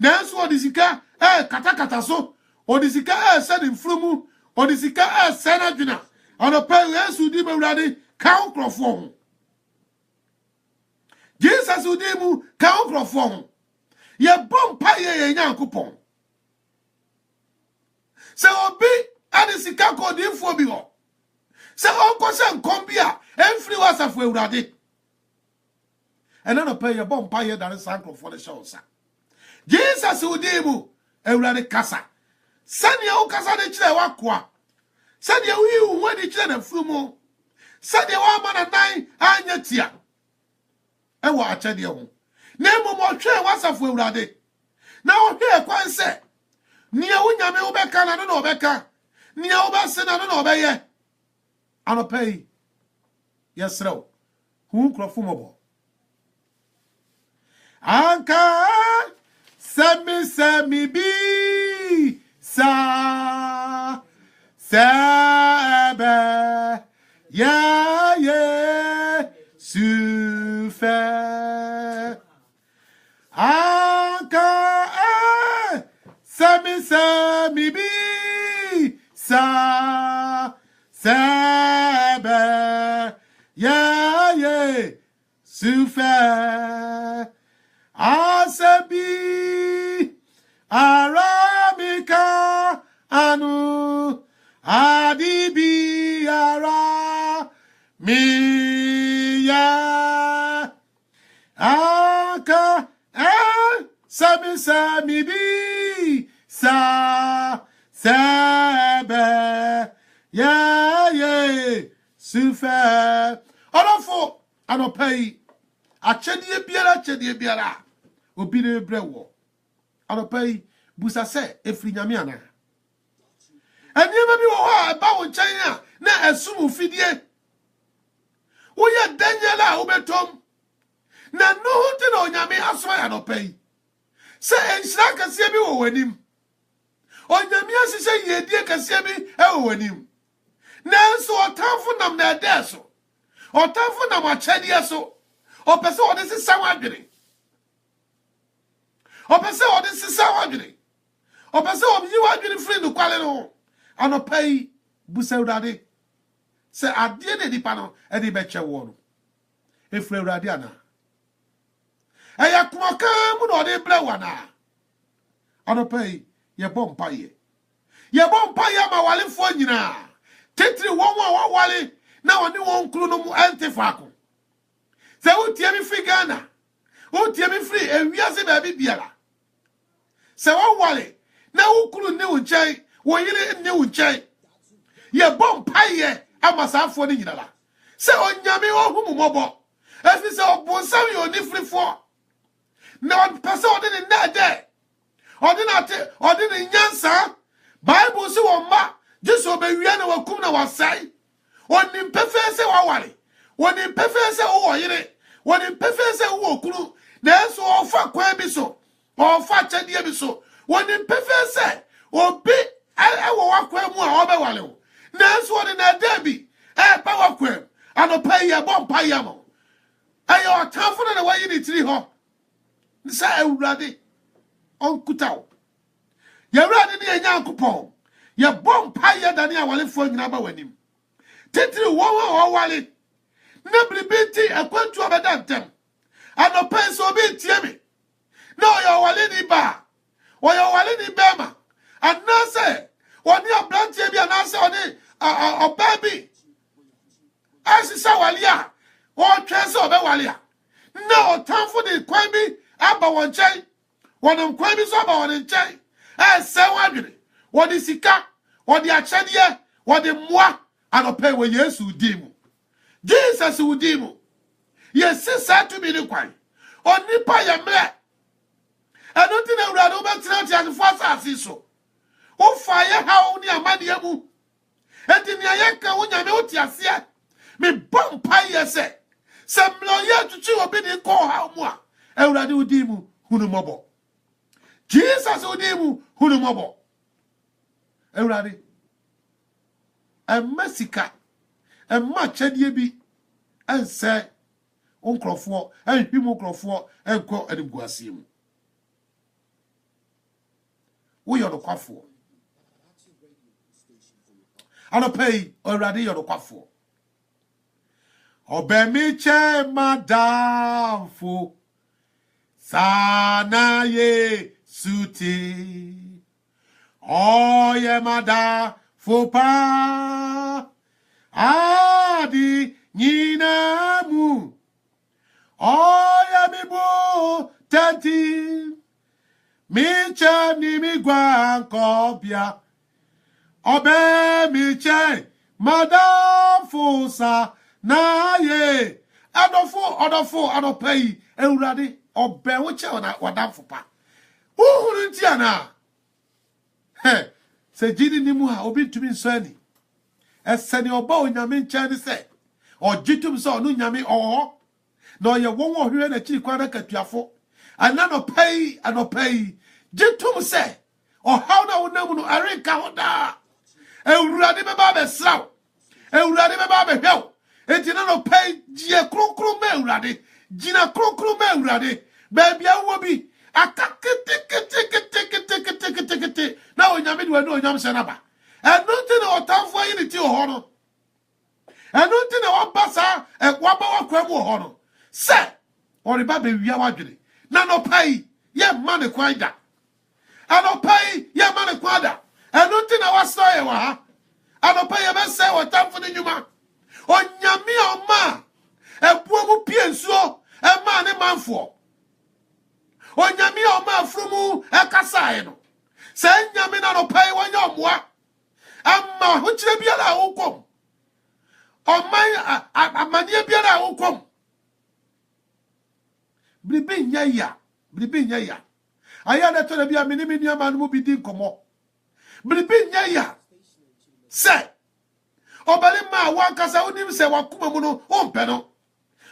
nanso odisika katakata so odisika said in frumu, odisika senaduna, and a parents who did already count crofon. Jesus who did count crofon. Ye bomb pie yan coupon. Se obi adisika kodi infobio. Se onko se nkombia enfri wasa fu ewurade. And then pay your bomb pie than sank for the show. Jesus who did ewurade kasa. Sani ya ukasa de chile wakwa. Sani ya uyu wedi chile de frumo. Sani ya wa mana nai anyetia. Ewa achedi ya hu. Nemo mwoche wasa fu ewurade. Na ohwe kwanse. Niya unyame ubeka na nuno ubeka. Niya ubese na nuno ubeye. Anopay. Yes, no. Who crofumobo? Anka semi bi sa sebe ye sufe anka semi bi sa sebe ye sufe Asebi aramika anu adibi ara miya aka sami bi sa sebe ye sufe orofo anopai achedie biara obi ne brewo anopai busa se efri nyame ana eniema bi wo ha ba wo nchen a na esum fidie wo ye danyela obetom na no hunti na onyame aso ya anopai se enhira kase bi wo wanim onyame asise yedie kase bi e wo wanim nanso otamfo nam na edeso otamfo nam achedie so opese wo de sisa wadwene opese wo de sisa wadwene opese wo yi wadwene free no kwale no anopai busa urade se adie de dipa no e de beche wo no efre urade ana eya kumoka mu no de blewa na anopai ye bompa ye ma wale fo nyina tetri won wa wale na woni won kru no mu antifako se utie mi free Ghana utie mi free ewiase ba biara se wo wale na ukuru ne wo nchai wo yire ne wo nchai ye bom paye amasafo ni nyinala se onyame ohumu mobo efi se obonsam yo ni free fo na pese odi ni na de odi na te odi ni nyansa bible se wo ma jesu be wiya na wakum na wasai oni pefe se wo wale oni pefe se wo yire woni pefe se wo kunu na so ofa kwa bi so ofa chadie bi so woni pefe se obi wo wakwa mu a obewale wo na so woni na dabi pa wakwa anopa ye bompa ye mo ayo otamfo na wayi ni tiri ho nsa ewurade onkutaw ye wurade ni enyankopon ye bompa ye dani awalefo nyina ba wanim titiri wo wale Nebribiti ekwentu abadantem. Anopenso obi tie mi. Na oyo wale ni ba. Oyo wale ni bema. Anase oni abrantie bi anase oni obabi. Asisa walia. O twese obe walia. Na otamfo de kwan bi aba won nchen. Wonam kwan bi so aba won nchen. Se wadwene. Wodi sika, wodi achedie, wodi moa anope we Yesu dimu. Jesus udimu. Yesisa to be the kwai. Onipa ye mle. Eno ti na urade obetina ti asifo asase so. O fire ha oni amade mu. Enti ni ayeka onyame oti ase. Me bompa yese. Se mlo ye tutu obi ni ko ha mu a. Urade udimu hunu mobo. Jesus udimu hunu mobo. Urade. Masika. Emma chadie bi ense onkrofo enhwim onkrofo enko animguasiem wo yo do kwafo Anopay already your quaffo. Obemi che madam fo sana ye suti. Oh ye madam fo pa adi nina mu. Oh ye mi bo tenti mi che ni mi gwan kopia. Obe mi che madam fo sa na ye adofo adopay ewurade obe wo che ona wadamfo pa uhuru ntia na he se jini ni mu ha obi tumi nso ani esene oba onyame ncha ni se ogitum so onu nyame oho na oye won ohwe na chiri kwa na katuafo anopay gitum se ohaw na wonamu no arenka hoda ewurade be ba be sraw ewurade be ba be hwew etina no pay jie kronkron ma ewurade jina kronkron ma ewurade ba bia wo bi akakete na onyame de wanu onyam se na ba enunti na otamfo yi ni ti ho no enunti na wabasa waba wakwa mu ho no se ori ba be wia wadwene na no pay ye ma ne kwanda anopay ye ma ne kwanda enunti na wasoye wa ha anopay ye be se otamfo ni nyuma onyame oma ebuo mu pie nsuo ema ne manfo onyame oma afrumu ekasae no se nyame na no pai wonya omoa amma ho kire biara wokom oman amanie biara wokom bribe nyaya aya na to na bia menimi niama no mu bidi nkomo bribe nyaya se obele ma wankasa onim se wakoma mu no ompe no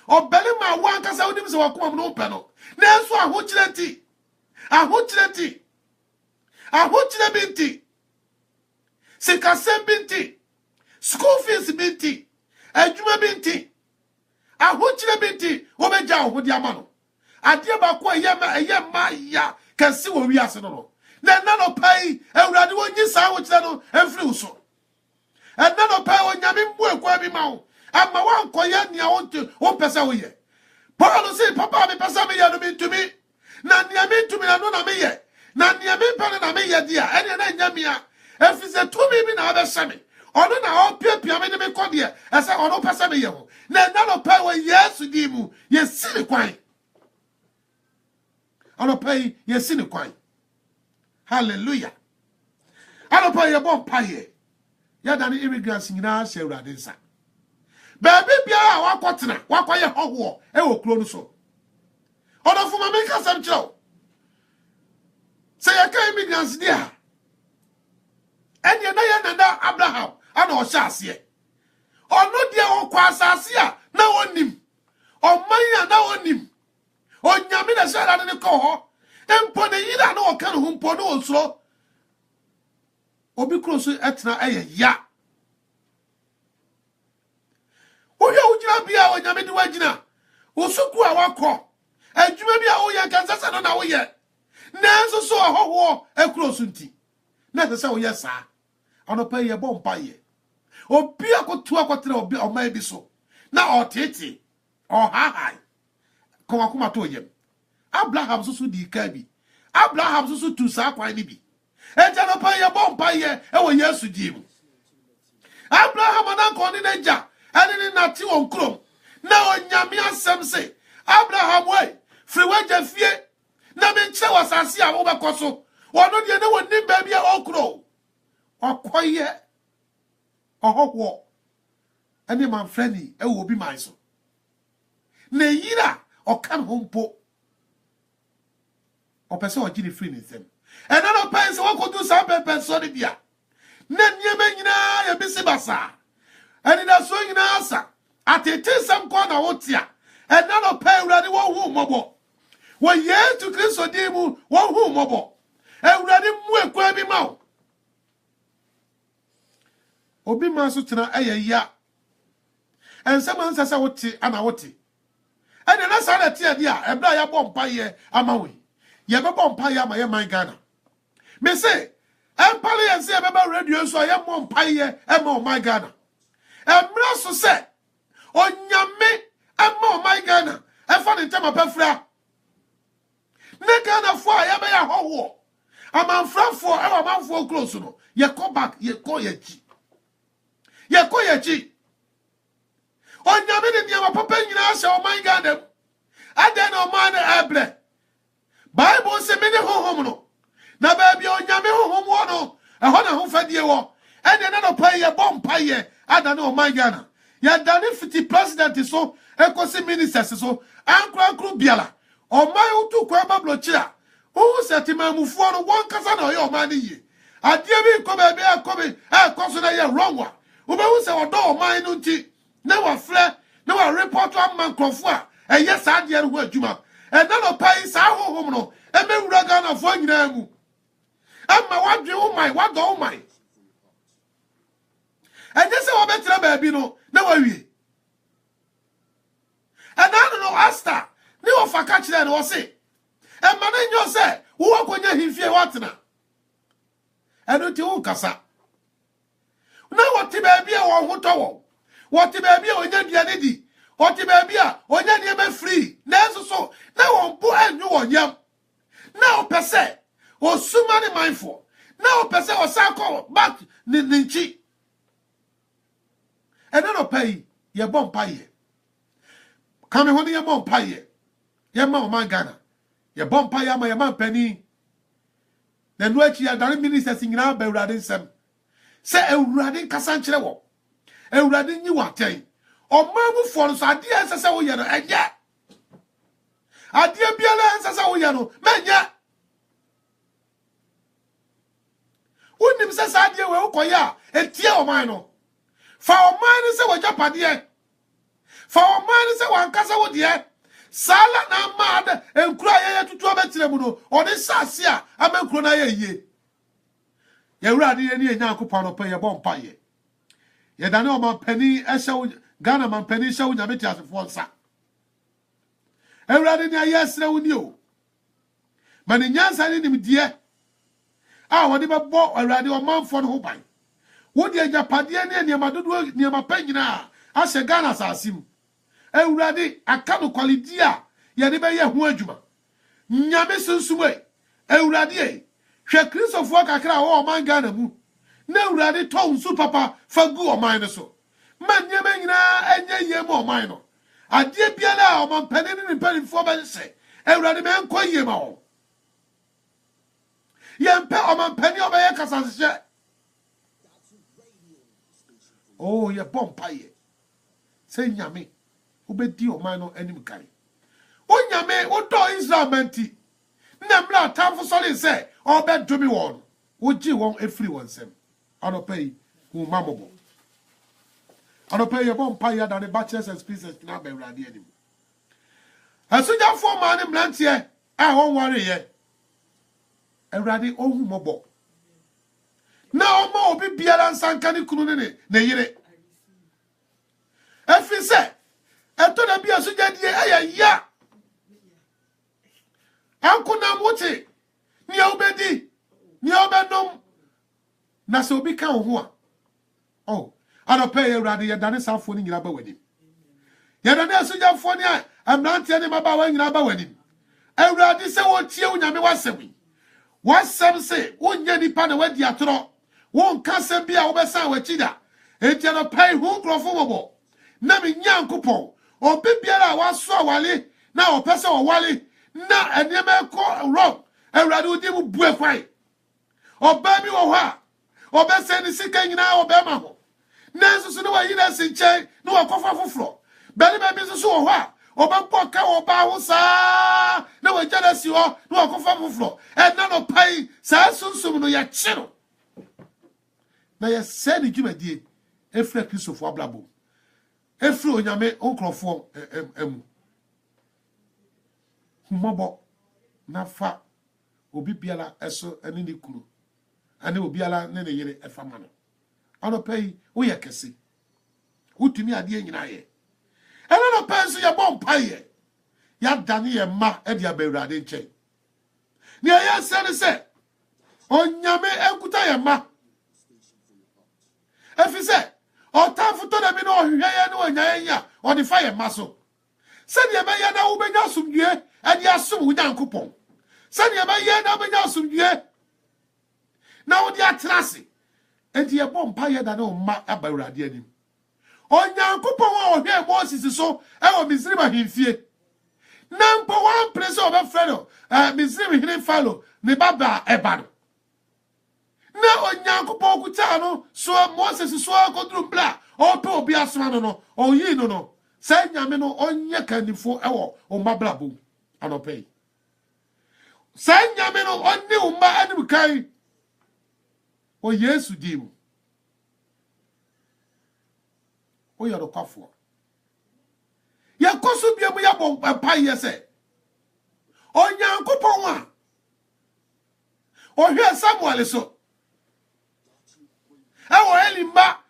obele ma wankasa onim se wakoma mu no ompe no na enso ahokyere binti sikasem binti school fees binti adwuma binti ahokyere binti obeja ohodi amano ade ba ko eyema ya kasi wo wiase no na no pai ewurade wonyi sa ahokyere no emfiri uso ena no pai onyame mbu ekwa bi ma wo amma wankoye nia wo pese wo ye Paul say papa me pese me ye no mitumi na nia mitumi na no na me ye na nia me pene na me ye dia ene na nyamia efise tumi bi na abese me ono na opiapia me ne me kodie ese ono pese me ye ho na no pai wo Yesu di mu ye sini kwan ono pai ye sini kwan hallelujah ono pai ye bon pai ya da ni immigrants nyina hye urade nsa baby biara wakotena wakoye hoho e wo kuro no so odofo ma me kasam kiro se ya ka immigrants dia ene na ya nanda Abraham ana o hye ase ono dia wo kwa asase a na wonim oman ya na wonim onyame na hye ne ko ho empo ne yira na o ka no mpo no osoro obi kroso etna eye ya oye ujira bia onyame di wagina osuku awakọ adwuma bia wo ye kansasa no na wo ye nanso so ahoho ekroso nti na tese wo ye sa anopa ye bompa ye obi akotu akotere obi omai bi so na otete ohahai komakoma to yem Abraham so di kabi Abraham so tu sa kwan ni bi eja no pa ye bompa ye e wo Yesu di mu Abraham na ko ni nja ene ni nati won krom na onyame asem se Abraham we free waja fie na me nche wasase a wo bekoso wono de ne woni ba bia okro okoye ohoho ene man freni e wo bi man so na yira okan hompo opese o gini free ni sem ena no pense wo ko du sa pepe so de bia na niema nyina ya bisi basa eni da so nyina asa atete sam ko na wotia ena no pa ewurade wo hu mobo wo Yesu Kristo di mu wo hu mobo ewurade mu ekwa bi ma wo obi ma so tena eya ensem ansasa wote ana wote ene na sa na tie dia ebra ya bompa ye ama we ye be bompa ye ama ye man Ghana me say Empire and say about radio so I am one pie and more my Ghana. And Brasso said, on Yame and more my Ghana. And for the time of Pefra. Negana for I am a whole war. I'm on front for our man for close. You come back, you call your G. You call your G. On Yamin and Yama Papa in our my Ghana. I don't know man able. Bible say many home. Na baby on Yame home one. A honor who fed you. And another pay a bomb pie. I don't know my Ghana. Ya done if president is so. And consi ministers so. Uncle Biala. Or my two Kwaba Blochia. Who said to my Mufuano one cousin or your money? I dear me come a coming. I consider you wrong one. Who say or door mine unti. Never flare. No report one man Crofua. And yes, I dear word Juma. And none of pay is our home. No. And then Ragan of one name. And my one do my what do my. And this is what better baby no worry. And I don't know Asta. No for catch that was it. And man in your say, who are going to fear what now? And don't you cassa. Now what the baby or what tower? What the baby or any what the baby or any free. Now so now on poor and you on yam. Now per se or so many mindful. Now per se or circle back Ninchi. And then pay your bomb pie. Come on, your bomb pie. Your mom, man, Ghana. Your bomb pie, my man, penny. Then what you are done ministers in our Beradin Sam. Say a Radin Cassanchewo. A Radin you are telling. Or Mamma Force ideas as a yellow, and yet. Idea Biala as a yellow, man, yet. Wouldn't him say idea will koya, a tear of mine. For our mind is a wajapadia. For our mind is a one casa would yet. Sala na mad and cry to Trobetrimuno or this Sasia, a man crona ye. You're ready any Yakupano pay a bomb pie. Yet I know my penny, I shall Ghana man penny show Yamitas of one sack. I read in your yesterday with you. But in Yans I didn't dear. I want to bought a radio man for hope. Would you Japadian near my good near my penina? I said Ghana Sassim. Ready, I can't call it dear. Yadibaya Wajuma. Nyamison Suwe. Ready. She Chris of work I can all my Ghana. No ready tone super for good minor so. Man Yamina and ye more minor. I dear Piana or my penny in penny for men say. Ready man quite ye more. Yam pet or my penny of a casas. Oh, ya bomb pie. Say Yami. Ubedi o man no anim kai. Onyame wo do Israel menti. Namla tam for solid say o be do me won. Wo gi won efri won sem. Anopai hu mamobo. Anopai ye bon pa ya da the bachelors and species na be rade anim. Asuja for man mlantie a won ware ye. Ewrade ohu mobo. Na omo obi biara nsanka ne kunu ne yire. Efi se eto na bia so jadie aya ya. Anku na mote. Ni obedi. Ni obedom. Na se obi ka ho a. Oh, anope Ewrade ye dane sanfo ni nyina ba wani. Ye dane asujafo ni a amrantie ni maba wa nyina ba wani. Ewrade se wo tie onyame wasemi. Wasem se wonye nipa na wadi atoro. Won kasem bia wo besa wachida. Enti anope hu krofo mobo. Na me nyankopon obi biara waso awale na opese owale na enema ko wrong Ewrade odi mu bue kwai oba bi wo ho a obese ni sika nyina obema ho na nsusu ne wayi na sinche na wakofa foforo bele be nsusu wo ho a obempo ka oba ho saa na wajada si ho na wakofa foforo e na no pai saa sunsum no ya chiro na ya se ni dwumadie efra Kristofo ablabo efri onyame onkrofo emu humobo na fa obi biala eso eni ni kuru ani obi biala ne yire efa mano anopai wo ye kese utumi ade nyina ye eno no penso ye bom paye ya dane ye ma e dia Ewrade nche ni ya se ne se onyame enkuta ye ma efise otafuto na bi no hwehwe ne onyan ya o de fa ye ma so se de be ye na wo benya asomdue e de asom wo Nyankopon se de be ye na benya asomdue na wo de atrase e de ye bom pa ye da na o ma abawurade anim Onyankopon wa ohwe Moses so e wo Misrim ahemfie na mpo wan prese obefredo Misrim hene Falo ne baba ebado na Onyankopon kuta no so Moses so akoduru bla o pe obi asoma no oyi no say nyame no onye kanifo ewo o mablabo anope say nyame no onni o ma anim kai o Yesu dim o yoro kwafo yakoso bia mu yabon pa yese Onyankopon a o hwe Samuel so ewo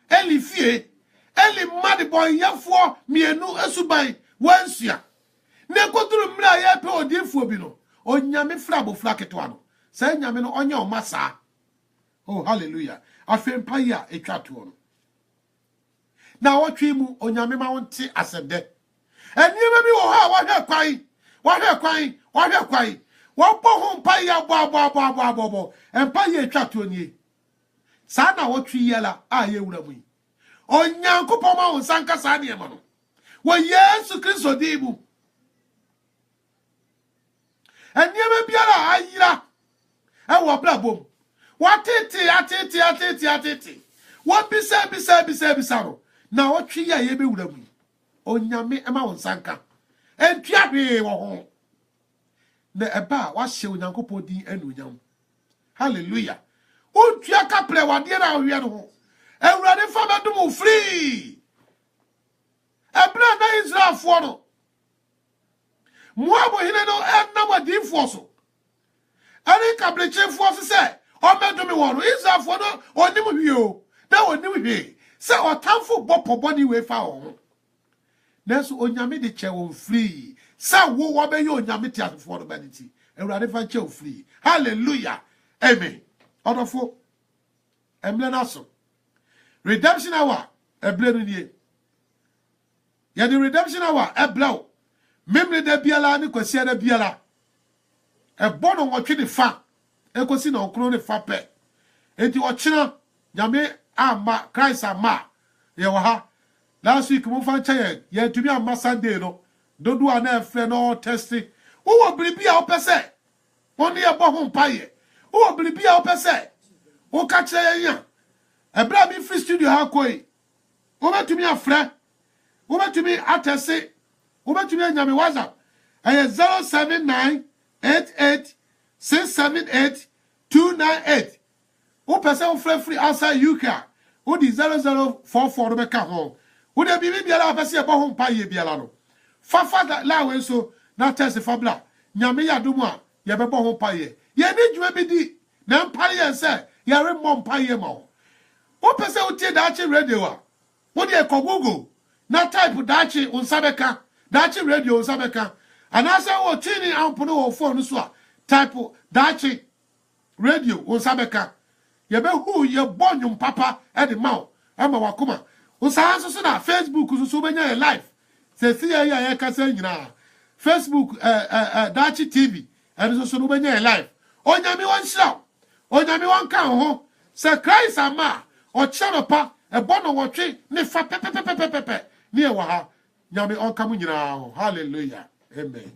Elifie Elimma de boy yafo mienu esuban wansia ne koduru mra ya pe odifuo bi no onyame frabo flaketwa no say nyame no onye o masa oh hallelujah afempa ya etwato no na wotwe mu onyame ma wonte asede eniema bi wo ha wahwe kwai wopo ho mpa ya bo empa ya etwato nie sa na wotwe yela a ye wura mu Onyankopon ma wonsanka sa ne ma no wo Yesu Kristo dibu eniema biara ayira e wo blabom watete wo bisa no na wotwe ya ye be wura mu onyame e ma wonsanka entua hwe wo ho na eba wa hye Onyankopon din anunyam hallelujah ontua kapre wade na hwe no ho Ewurade fa bedum free. Ebra na Israel fo no. Moab hine no na wadifo so. Ani kableche fo so se o medum wo no Israel fo no onim hwie o. Na onim hwie. Se otamfo bopo body we fa ho. Neso onyame de che won free. Sa wo be ye onyame ti asfo no baniti. Ewurade fa che o free. Hallelujah. Amen. Odofo emle na so. Redemption hour eblenu nie ya the redemption hour eblaw memre da biala ni kwasi da biala ebono wotwe de fa ekosi na okro ne fa pe enti ochina nyame ama Christ ama ye wa ha last week mo fa chaye ye tumi ama Sunday no dodo ana efre no testi wo bribi a opese woni e bo ho mpaye wo bribi a opese wo ka kire yan Ebra mi free studio ha koi. Obetumi afre. Obetumi atese. Obetumi anyame WhatsApp. Aye 07988678298. O person free outside UK. O di 0044 no beka ho. O de bibi biala pese e bo ho mpa ye biala no. Fafa la we so na tese fabla. Nyame ya domu a ye be bo ho mpa ye. Ye ni djuma bi di. Na mpa ye se ye re mo mpa ye ma. What person would take Dachi radio? What do you call Google? Not type Dachi on Sabeka, Dachi radio on Sabeka. And as I was tuning out for phone, type Dachi radio on Sabeka. You be who you born your papa at the mouth. I'm a Wakuma. Usa Facebook, Usubanya live. Say, see, I can say, Facebook, Dachi TV, and Usubanya live. On Yami one shout. On Yami one count, Sir Christ Ama. O chanapa e bono wotwe ne fa pepepepepepe ne wa ha nyame on kamu nyina hallelujah amen.